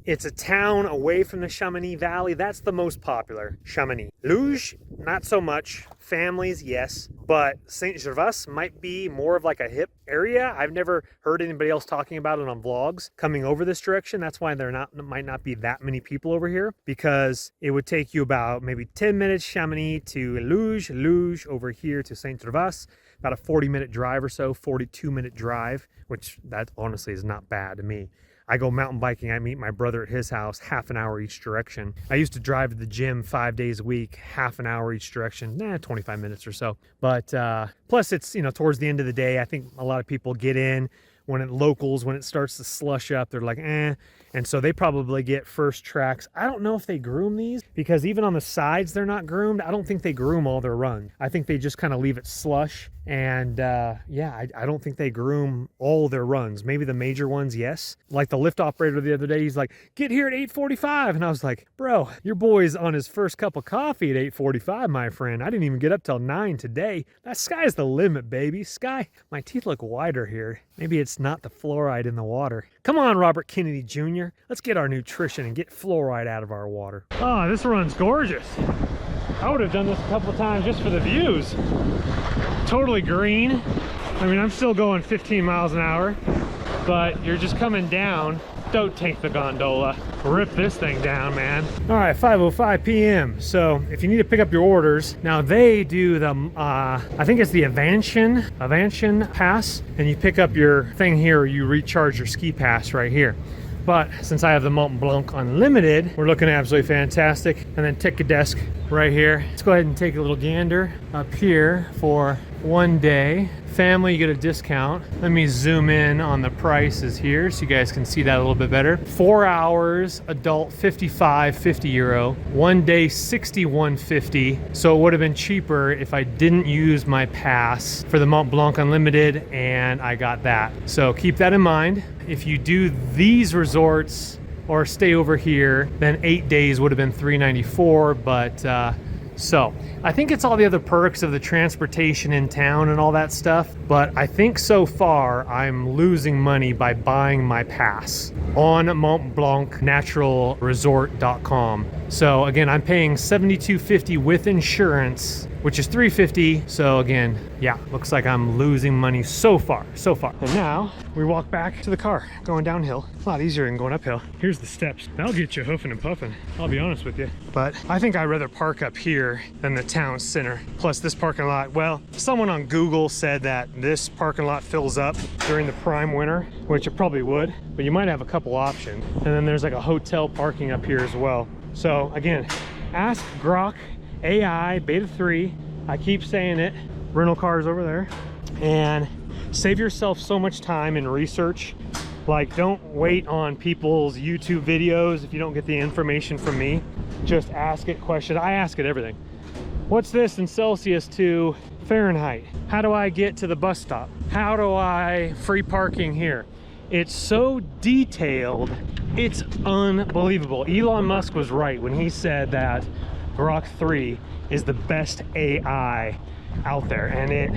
[SPEAKER 3] It's a town away from the Chamonix Valley. That's the most popular, Chamonix. Luge, not so much. Families, yes. But Saint Gervais might be more of like a hip area. I've never heard anybody else talking about it on vlogs coming over this direction. That's why might not be that many people over here, because it would take you about maybe 10 minutes Chamonix to Luge over here to Saint Gervais. About a 40-minute drive or so, 42-minute drive, which that honestly is not bad to me. I go mountain biking, I meet my brother at his house, half an hour each direction. I used to drive to the gym 5 days a week, half an hour each direction, 25 minutes or so. But plus it's, you know, towards the end of the day, I think a lot of people get in when it starts to slush up, they're like, eh. And so they probably get first tracks. I don't know if they groom these, because even on the sides, they're not groomed. I don't think they groom all their runs. I think they just kind of leave it slush. And yeah, I don't think they groom all their runs. Maybe the major ones, yes. Like the lift operator the other day, he's like, get here at 8:45. And I was like, bro, your boy's on his first cup of coffee at 8:45, my friend. I didn't even get up till 9 today. That sky's the limit, baby. Sky. My teeth look wider here. Maybe it's not the fluoride in the water. Come on, Robert Kennedy Jr. Let's get our nutrition and get fluoride out of our water. Oh, this run's gorgeous. I would have done this a couple of times just for the views. Totally green. I mean, I'm still going 15 miles an hour, but you're just coming down. Don't take the gondola. Rip this thing down, man. All right, 5:05 p.m. So if you need to pick up your orders, now they do the, I think it's the Avantian pass, and you pick up your thing here, or you recharge your ski pass right here. But since I have the Mont Blanc Unlimited, we're looking absolutely fantastic. And then Ticket Desk right here. Let's go ahead and take a little gander up here for 1 day. Family, you get a discount. Let me zoom in on the prices here so you guys can see that a little bit better. 4 hours, adult 55.50 euro. 1 day 61.50. So it would have been cheaper if I didn't use my pass for the Mont Blanc Unlimited, and I got that. So keep that in mind. If you do these resorts or stay over here, then 8 days would have been $394, but so I think it's all the other perks of the transportation in town and all that stuff, but I think so far I'm losing money by buying my pass on montblancnaturalresort.com. So again, I'm paying $72.50 with insurance, which is $350. So again, yeah, looks like I'm losing money so far. And now we walk back to the car, going downhill. A lot easier than going uphill. Here's the steps. That'll get you hoofing and puffing, I'll be honest with you. But I think I'd rather park up here than the town center. Plus this parking lot, well, someone on Google said that this parking lot fills up during the prime winter, which it probably would, but you might have a couple options. And then there's like a hotel parking up here as well. So again, ask Grok AI Beta 3. I keep saying it. Rental cars over there. And save yourself so much time in research. Like, don't wait on people's YouTube videos if you don't get the information from me. Just ask it questions. I ask it everything. What's this in Celsius to Fahrenheit? How do I get to the bus stop? How do I free parking here? It's so detailed, it's unbelievable. Elon Musk was right when he said that Grok 3 is the best AI out there, and it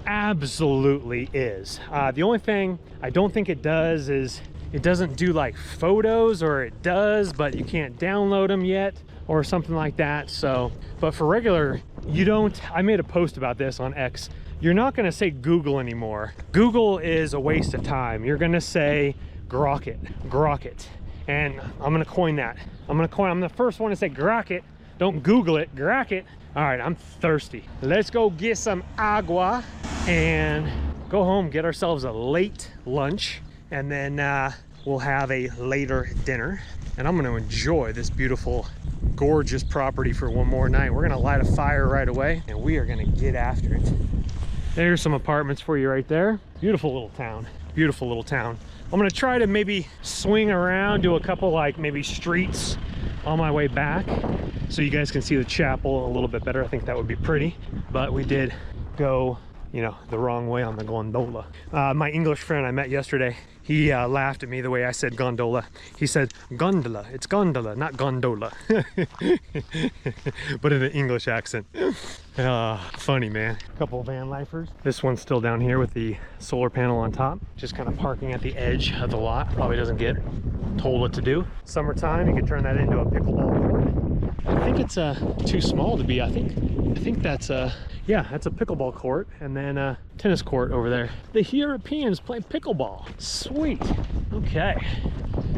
[SPEAKER 3] absolutely is. The only thing I don't think it does is it doesn't do like photos, or it does, but you can't download them yet or something like that. So, but for regular, you don't, I made a post about this on X. You're not gonna say Google anymore. Google is a waste of time. You're gonna say Grok it. And I'm gonna coin that. I'm the first one to say Grok it. Don't Google it, grack it. All right, I'm thirsty. Let's go get some agua and go home, get ourselves a late lunch, and then we'll have a later dinner. And I'm gonna enjoy this beautiful, gorgeous property for one more night. We're gonna light a fire right away and we are gonna get after it. There's some apartments for you right there. Beautiful little town, beautiful little town. I'm gonna try to maybe swing around, do a couple like maybe streets on my way back so you guys can see the chapel a little bit better. I think that would be pretty, but we did go, you know, the wrong way on the gondola. My English friend I met yesterday, he laughed at me the way I said gondola. He said gondola, it's gondola, not gondola. But in an English accent. Funny, man. Couple van lifers. This one's still down here with the solar panel on top, just kind of parking at the edge of the lot. Probably doesn't get told what to do. Summertime, you could turn that into a pickleball court. I think it's too small to be. I think that's yeah, that's a pickleball court, and then a tennis court over there. The Europeans play pickleball. Sweet. Okay.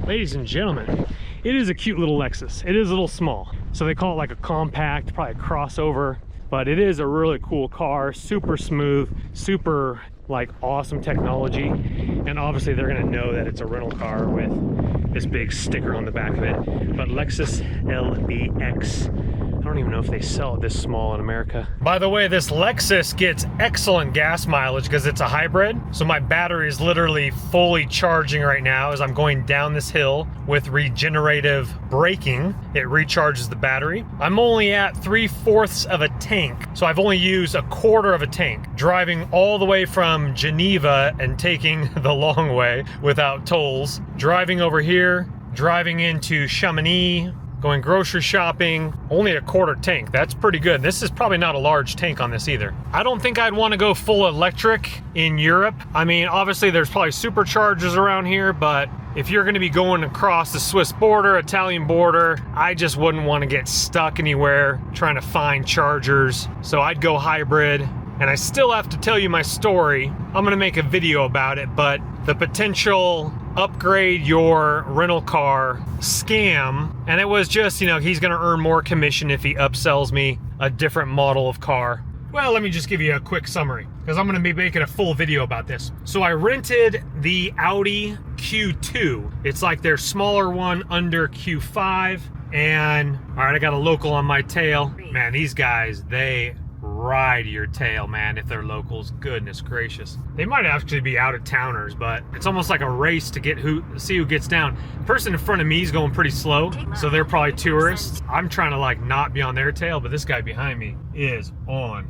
[SPEAKER 3] Ladies and gentlemen, it is a cute little Lexus. It is a little small. So they call it like a compact, probably a crossover, but it is a really cool car, super smooth, super like awesome technology. And obviously they're gonna know that it's a rental car with this big sticker on the back of it. But Lexus LBX. I don't even know if they sell it this small in America. By the way, this Lexus gets excellent gas mileage because it's a hybrid. So my battery is literally fully charging right now as I'm going down this hill with regenerative braking. It recharges the battery. I'm only at 3/4 of a tank. So I've only used 1/4 of a tank, driving all the way from Geneva and taking the long way without tolls, driving over here, driving into Chamonix, going grocery shopping, only 1/4 tank. That's pretty good. This is probably not a large tank on this either. I don't think I'd want to go full electric in Europe. I mean, obviously there's probably superchargers around here, but if you're going to be going across the Swiss border, Italian border, I just wouldn't want to get stuck anywhere trying to find chargers. So I'd go hybrid. And I still have to tell you my story. I'm gonna make a video about it, but the potential upgrade your rental car scam, and it was just, you know, he's gonna earn more commission if he upsells me a different model of car. Well, let me just give you a quick summary, because I'm gonna be making a full video about this. So I rented the Audi Q2. It's like their smaller one under Q5, and all right, I got a local on my tail. Man, these guys, they ride your tail, man, if they're locals. Goodness gracious. They might actually be out of towners, but it's almost like a race to see who gets down. The person in front of me is going pretty slow, so they're probably tourists. I'm trying to like not be on their tail, but this guy behind me is on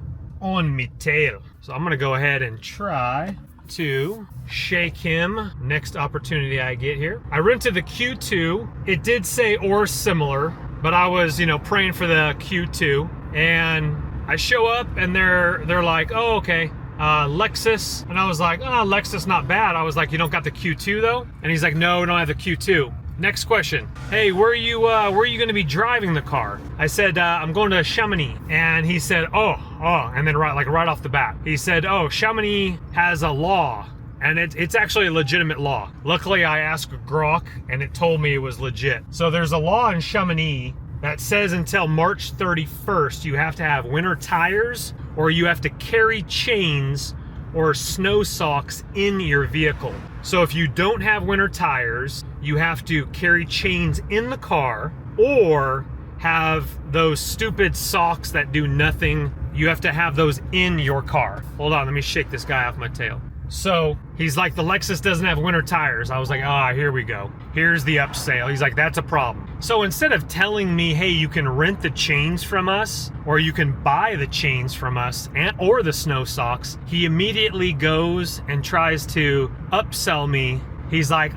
[SPEAKER 3] me tail. So I'm gonna go ahead and try to shake him next opportunity I get here. I rented the Q2. It did say or similar, but I was, you know, praying for the Q2, and I show up and they're like, oh, okay, Lexus. And I was like, oh, Lexus, not bad. I was like, you don't got the Q2 though? And he's like, no, we don't have the Q2. Next question. Hey, where are you going to be driving the car? I said, I'm going to Chamonix. And he said, oh, and then right off the bat, he said, oh, Chamonix has a law. And it's actually a legitimate law. Luckily, I asked Grok and it told me it was legit. So there's a law in Chamonix that says until March 31st, you have to have winter tires or you have to carry chains or snow socks in your vehicle. So if you don't have winter tires, you have to carry chains in the car or have those stupid socks that do nothing. You have to have those in your car. Hold on, let me shake this guy off my tail. So he's like, the Lexus doesn't have winter tires. I was like, here we go. Here's the upsell. He's like, that's a problem. So instead of telling me, hey, you can rent the chains from us, or you can buy the chains from us, or the snow socks, he immediately goes and tries to upsell me. He's like,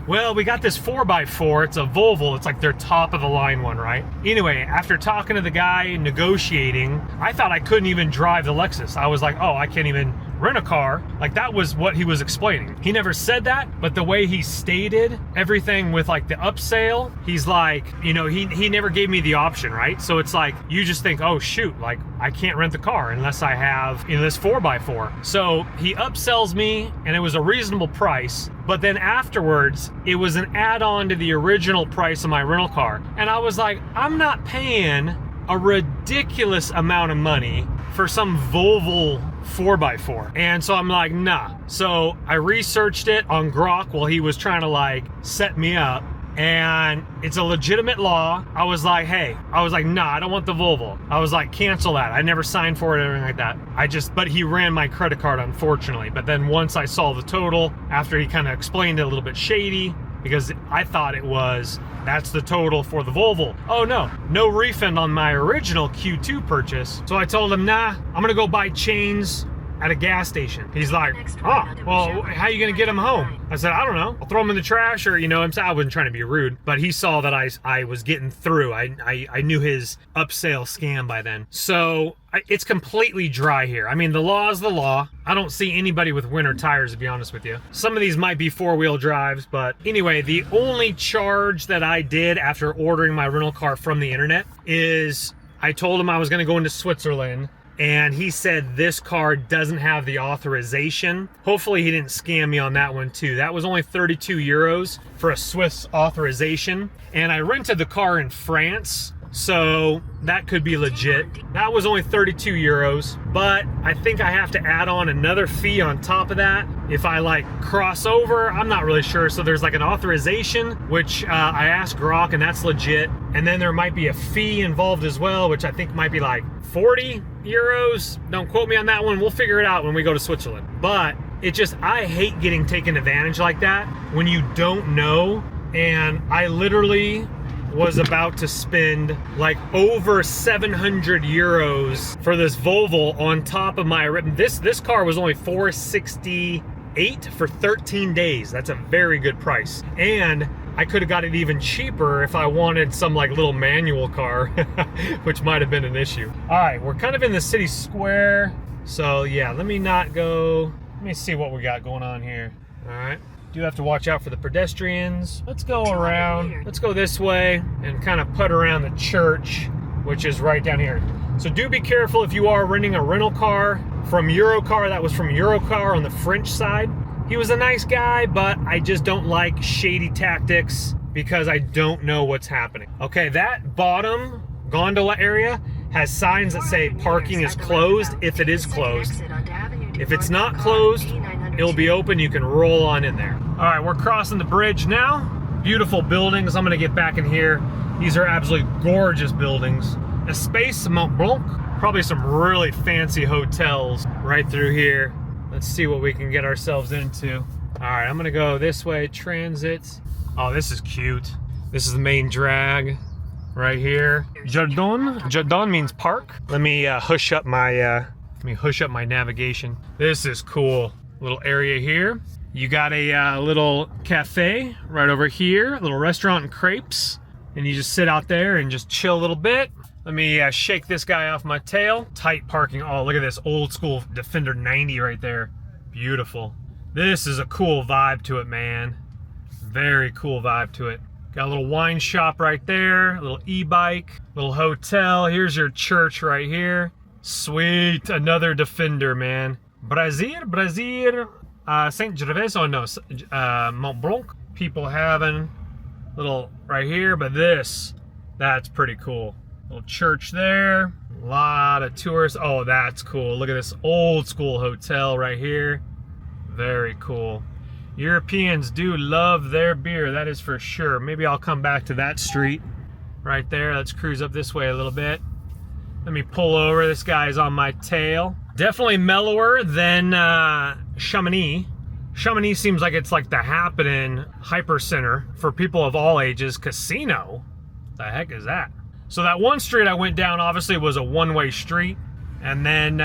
[SPEAKER 3] well, we got this 4x4. It's a Volvo. It's like their top of the line one, right? Anyway, after talking to the guy, negotiating, I thought I couldn't even drive the Lexus. I was like, oh, I can't even rent a car. Like that was what he was explaining. He never said that, but the way he stated everything with like the upsell, he's like, you know, he never gave me the option, right? So it's like, you just think, oh shoot, like I can't rent the car unless I have, you know, this 4x4. So he upsells me and it was a reasonable price, but then afterwards it was an add-on to the original price of my rental car. And I was like, I'm not paying a ridiculous amount of money for some Volvo 4x4. And so I'm like, nah. So I researched it on Grok while he was trying to like set me up, and it's a legitimate law. I was like, hey, nah, I don't want the Volvo. I was like, cancel that. I never signed for it or anything like that. But he ran my credit card, unfortunately. But then once I saw the total, after he kind of explained it a little bit shady, because I thought it was, that's the total for the Volvo. Oh no refund on my original Q2 purchase. So I told him, nah, I'm gonna go buy chains at a gas station. He's like, oh, well, how are you gonna get them home? I said, I don't know. I'll throw them in the trash, or, you know, I wasn't trying to be rude, but he saw that I was getting through. I knew his upsell scam by then. So it's completely dry here. I mean, the law is the law. I don't see anybody with winter tires, to be honest with you. Some of these might be 4-wheel drives, but anyway, the only charge that I did after ordering my rental car from the internet is I told him I was gonna go into Switzerland, and he said this car doesn't have the authorization. Hopefully he didn't scam me on that one too. That was only 32 euros for a Swiss authorization. And I rented the car in France, so that could be legit. That was only 32 euros, but I think I have to add on another fee on top of that if I like cross over. I'm not really sure. So there's like an authorization, which I asked Grok, and that's legit. And then there might be a fee involved as well, which I think might be like 40 euros. Don't quote me on that one. We'll figure it out when we go to Switzerland. But it just, I hate getting taken advantage like that when you don't know. And I literally was about to spend like over 700 euros for this Volvo on top of my, this car was only 468 for 13 days. That's a very good price. And I could have got it even cheaper if I wanted some like little manual car, which might have been an issue. All right, we're kind of in the city square. So yeah, let me see what we got going on here. All right. Do have to watch out for the pedestrians. Let's go around. Let's go this way and kind of put around the church, which is right down here. So do be careful if you are renting a rental car from Eurocar. That was from Eurocar on the French side. He was a nice guy, but I just don't like shady tactics because I don't know what's happening. Okay, that bottom gondola area has signs that say parking is closed if it is closed. If it's not closed, it'll be open. You can roll on in there. All right, we're crossing the bridge now. Beautiful buildings. I'm gonna get back in here. These are absolutely gorgeous buildings. Espace Mont Blanc. Probably some really fancy hotels right through here. Let's see what we can get ourselves into. All right, I'm gonna go this way, transit. Oh, this is cute. This is the main drag right here. Jardin means park. Let me hush up my navigation. This is cool. Little area here. You got a little cafe right over here, a little restaurant and crepes, and you just sit out there and just chill a little bit. Let me shake this guy off my tail. Tight parking. Oh, look at this old school Defender 90 right there. Beautiful. This is a cool vibe to it, man. Very cool vibe to it. Got a little wine shop right there, a little e-bike, little hotel. Here's your church right here. Sweet, another Defender, man. Brazil, Saint Gervais, oh no, Mont Blanc. People having little right here, but that's pretty cool. Little church there, a lot of tourists. Oh, that's cool. Look at this old school hotel right here. Very cool. Europeans do love their beer, that is for sure. Maybe I'll come back to that street right there. Let's cruise up this way a little bit. Let me pull over. This guy's on my tail. Definitely mellower than Chamonix. Chamonix seems like it's like the happening hyper center for people of all ages. Casino? The heck is that? So that one street I went down obviously was a one-way street. And then,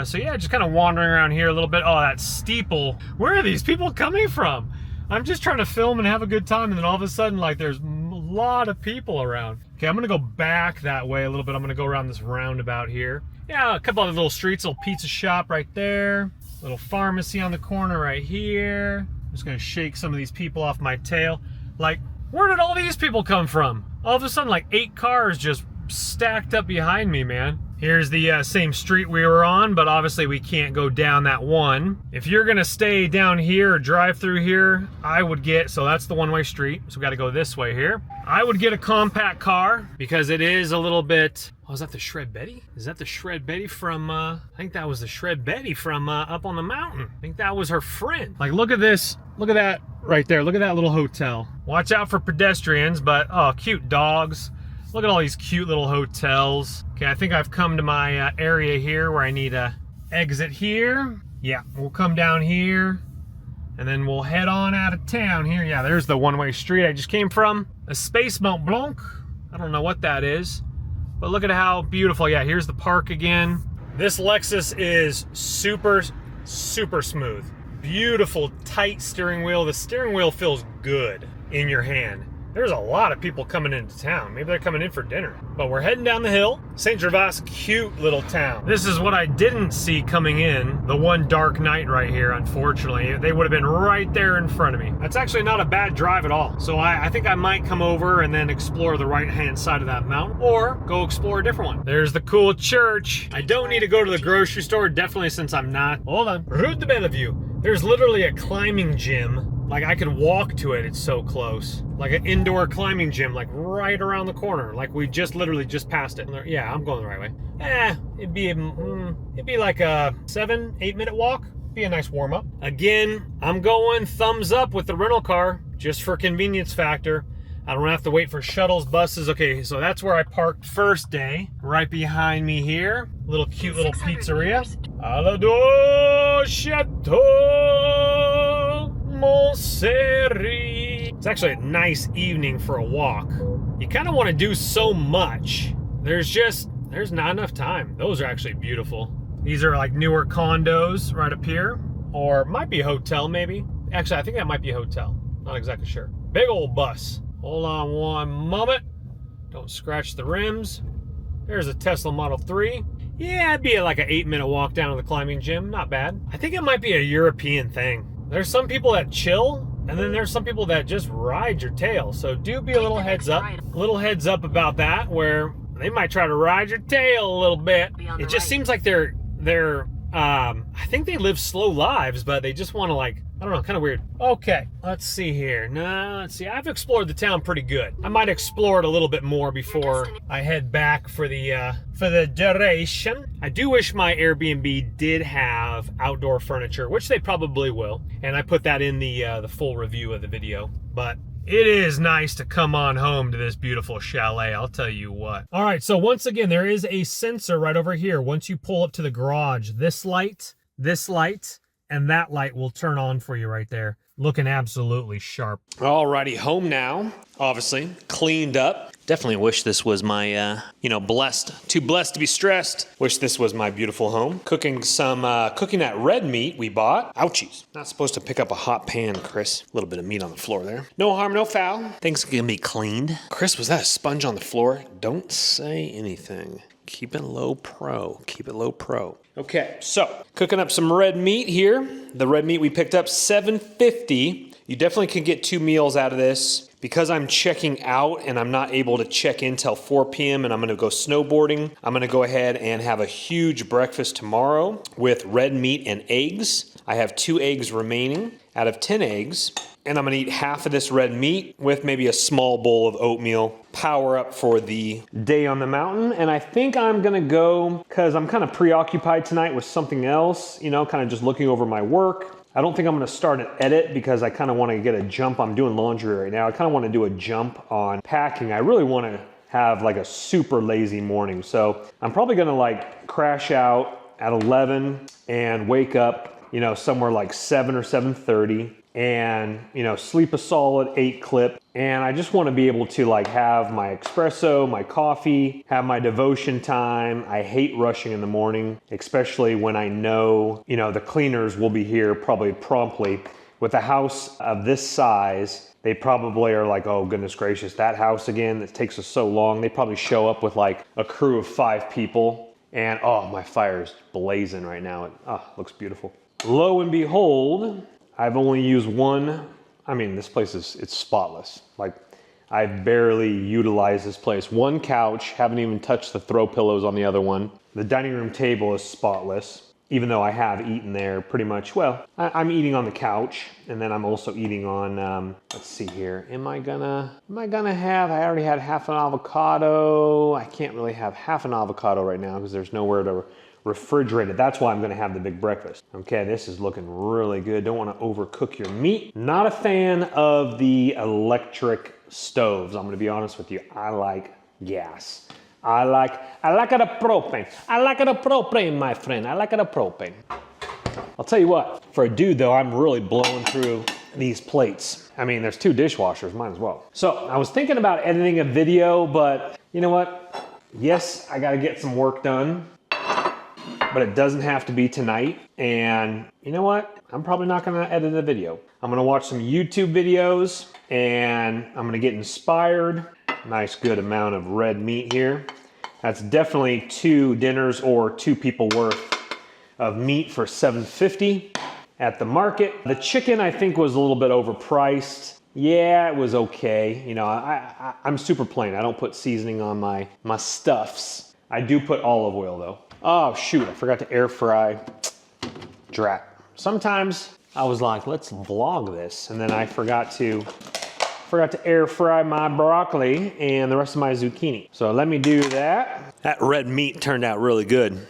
[SPEAKER 3] so yeah, just kind of wandering around here a little bit. Oh, that steeple. Where are these people coming from? I'm just trying to film and have a good time, and then all of a sudden, like, there's a lot of people around. Okay, I'm gonna go back that way a little bit. I'm gonna go around this roundabout here. Yeah, a couple of little streets, little pizza shop right there. Little pharmacy on the corner right here. I'm just gonna shake some of these people off my tail. Like, where did all these people come from? All of a sudden, like 8 cars just stacked up behind me, man. Here's the same street we were on, but obviously we can't go down that one. If you're gonna stay down here or drive through here, I would get, so that's the one-way street, so we gotta go this way here. I would get a compact car because it is a little bit, oh, is that the Shred Betty? Is that the Shred Betty from, I think that was the Shred Betty from up on the mountain. I think that was her friend. Like, look at this, look at that right there. Look at that little hotel. Watch out for pedestrians, but, oh, cute dogs. Look at all these cute little hotels. Okay, I think I've come to my area here where I need a exit here. Yeah, we'll come down here and then we'll head on out of town here. Yeah, there's the one-way street I just came from. A Space Mont Blanc. I don't know what that is, but look at how beautiful. Yeah, here's the park again. This Lexus is super, super smooth. Beautiful, tight steering wheel. The steering wheel feels good in your hand. There's a lot of people coming into town. Maybe they're coming in for dinner. But we're heading down the hill. Saint Gervais, cute little town. This is what I didn't see coming in. The one dark night right here, unfortunately. They would have been right there in front of me. That's actually not a bad drive at all. So I think I might come over and then explore the right-hand side of that mountain or go explore a different one. There's the cool church. I don't need to go to the grocery store, definitely, since I'm not. Hold on. Rue de Bellevue. There's literally a climbing gym. Like, I could walk to it, it's so close. Like an indoor climbing gym, like right around the corner. Like we just literally just passed it. Yeah, I'm going the right way. It'd be like a 7-8 minute walk. Be a nice warm up. Again, I'm going thumbs up with the rental car, just for convenience factor. I don't have to wait for shuttles, buses. Okay, so that's where I parked first day. Right behind me here, little cute little pizzeria. Alador Chateau Montserrat. It's actually a nice evening for a walk. You kind of want to do so much. There's not enough time. Those are actually beautiful. These are like newer condos right up here, or might be a hotel maybe. Actually, I think that might be a hotel. Not exactly sure. Big old bus. Hold on one moment. Don't scratch the rims. There's a Tesla Model 3. Yeah, it'd be like an 8-minute walk down to the climbing gym. Not bad. I think it might be a European thing. There's some people that chill, and then there's some people that just ride your tail. So do be a little heads up. A little heads up about that, where they might try to ride your tail a little bit. It just seems like they're I think they live slow lives, but they just want to, like, I don't know, kind of weird. Okay, let's see here. Let's see. I've explored the town pretty good. I might explore it a little bit more before I head back for the duration. I do wish my Airbnb did have outdoor furniture, which they probably will, and I put that in the full review of the video. But it is nice to come on home to this beautiful chalet, I'll tell you what. All right, so once again, there is a sensor right over here. Once you pull up to the garage, this light, and that light will turn on for you right there. Looking absolutely sharp. Alrighty, home now, obviously, cleaned up. Definitely wish this was my, too blessed to be stressed. Wish this was my beautiful home. Cooking that red meat we bought. Ouchies. Not supposed to pick up a hot pan, Chris. A little bit of meat on the floor there. No harm, no foul. Things can be cleaned. Chris, was that a sponge on the floor? Don't say anything. Keep it low pro. Keep it low pro. Okay, so cooking up some red meat here. The red meat we picked up, $7.50. You definitely can get 2 meals out of this. Because I'm checking out and I'm not able to check in till 4 p.m. and I'm gonna go snowboarding, I'm gonna go ahead and have a huge breakfast tomorrow with red meat and eggs. I have 2 eggs remaining out of 10 eggs. And I'm gonna eat half of this red meat with maybe a small bowl of oatmeal. Power up for the day on the mountain. And I think I'm gonna go, because I'm kind of preoccupied tonight with something else, kind of just looking over my work. I don't think I'm gonna start an edit because I kind of want to get a jump. I'm doing laundry right now. I kind of want to do a jump on packing. I really want to have like a super lazy morning. So I'm probably gonna like crash out at 11 and wake up, somewhere like 7 or 7:30. And sleep a solid 8 clip, and I just want to be able to like have my espresso, my coffee, have my devotion time. I hate rushing in the morning, especially when I know the cleaners will be here probably promptly. With a house of this size, they probably are like, oh goodness gracious, that house again, it takes us so long. They probably show up with like a crew of 5 people, and oh, my fire's blazing right now. It looks beautiful.
[SPEAKER 1] lo and behold, I've only used one. I mean, this place it's spotless. Like, I barely utilized this place. One couch, haven't even touched the throw pillows on the other one. The dining room table is spotless, even though I have eaten there pretty much. Well, I'm eating on the couch, and then I'm also eating on, let's see here. Am I gonna have, I already had half an avocado. I can't really have half an avocado right now because there's nowhere to refrigerate it. That's why I'm gonna have the big breakfast. Okay, this is looking really good. Don't wanna overcook your meat. Not a fan of the electric stoves. I'm gonna be honest with you. I like gas. I like it a propane. I like it a propane, my friend. I like it a propane. I'll tell you what, for a dude though, I'm really blowing through these plates. I mean, there's 2 dishwashers, might as well. So I was thinking about editing a video, but you know what? Yes, I gotta get some work done, but it doesn't have to be tonight. And you know what? I'm probably not gonna edit a video. I'm gonna watch some YouTube videos and I'm gonna get inspired. Nice good amount of red meat here. That's definitely 2 dinners or 2 people worth of meat for $7.50 at the market. The chicken I think was a little bit overpriced. Yeah, it was okay. You know, I'm super plain. I don't put seasoning on my stuffs. I do put olive oil though. Oh shoot, I forgot to air fry. Drat. Sometimes I was like, let's vlog this, and then I forgot to air fry my broccoli and the rest of my zucchini. So let me do that. That red meat turned out really good.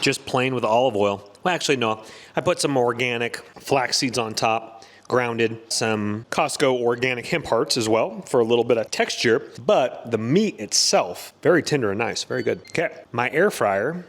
[SPEAKER 1] Just plain with olive oil. Well, actually, no. I put some organic flax seeds on top, grounded, some Costco organic hemp hearts as well for a little bit of texture. But the meat itself, very tender and nice. Very good. Okay, my air fryer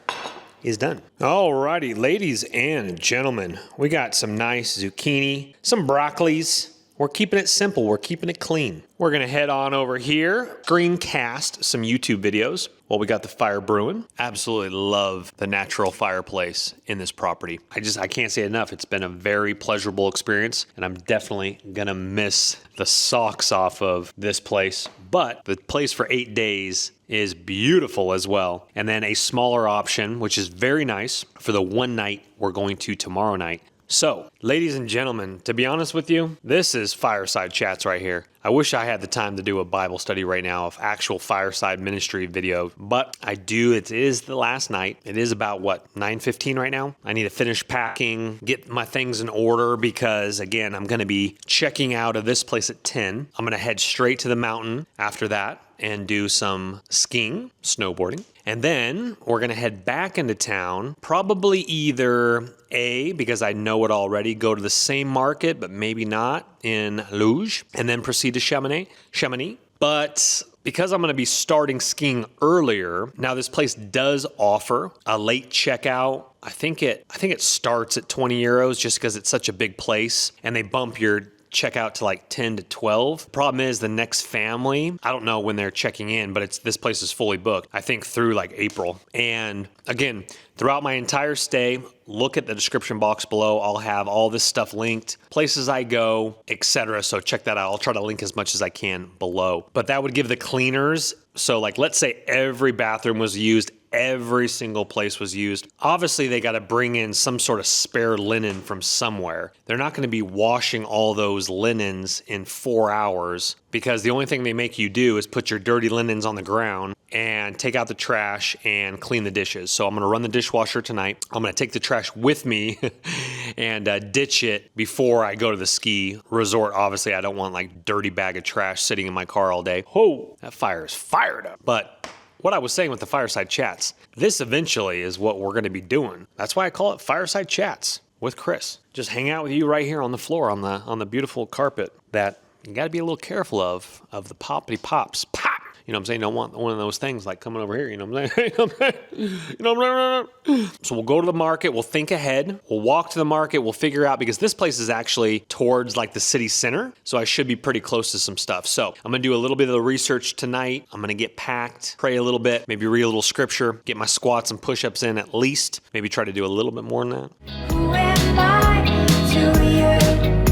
[SPEAKER 1] is done. Alrighty, ladies and gentlemen, we got some nice zucchini, some broccolis. We're keeping it simple. We're keeping it clean. We're gonna head on over here, screencast some YouTube videos while we got the fire brewing. Absolutely love the natural fireplace in this property. I can't say enough. It's been a very pleasurable experience, and I'm definitely gonna miss the socks off of this place. But the place for 8 days is beautiful as well. And then a smaller option, which is very nice, for the one night we're going to tomorrow night. So, ladies and gentlemen, to be honest with you, this is fireside chats right here. I wish I had the time to do a Bible study right now of actual fireside ministry video, but I do. It is the last night. It is about, 9:15 right now? I need to finish packing, get my things in order because, again, I'm going to be checking out of this place at 10. I'm going to head straight to the mountain after that and do some skiing, snowboarding. And then we're going to head back into town, probably either because I know it already, go to the same market, but maybe not, in Luge, and then proceed to Chamonix. But because I'm going to be starting skiing earlier, now this place does offer a late checkout. I think it starts at 20 euros just because it's such a big place, and they bump your check out to like 10 to 12. Problem is the next family, I don't know when they're checking in, but this place is fully booked, I think through like April. And again, throughout my entire stay, look at the description box below. I'll have all this stuff linked, places I go, etc. So check that out. I'll try to link as much as I can below. But that would give the cleaners, so like let's say every bathroom was used, every single place was used. Obviously, they got to bring in some sort of spare linen from somewhere. They're not going to be washing all those linens in 4 hours because the only thing they make you do is put your dirty linens on the ground and take out the trash and clean the dishes. So I'm going to run the dishwasher tonight. I'm going to take the trash with me and ditch it before I go to the ski resort. Obviously, I don't want like dirty bag of trash sitting in my car all day. Oh, that fire is fired up. But what I was saying with the fireside chats, this eventually is what we're going to be doing. That's why I call it fireside chats with Chris. Just hang out with you right here on the floor on the beautiful carpet that you got to be a little careful of the poppity pops. Pop! You know what I'm saying? Don't want one of those things like coming over here. You know what I'm saying? So we'll go to the market. We'll think ahead. We'll walk to the market. We'll figure out, because this place is actually towards like the city center. So I should be pretty close to some stuff. So I'm going to do a little bit of the research tonight. I'm going to get packed, pray a little bit, maybe read a little scripture, get my squats and push-ups in at least. Maybe try to do a little bit more than that.
[SPEAKER 2] Who am I to you?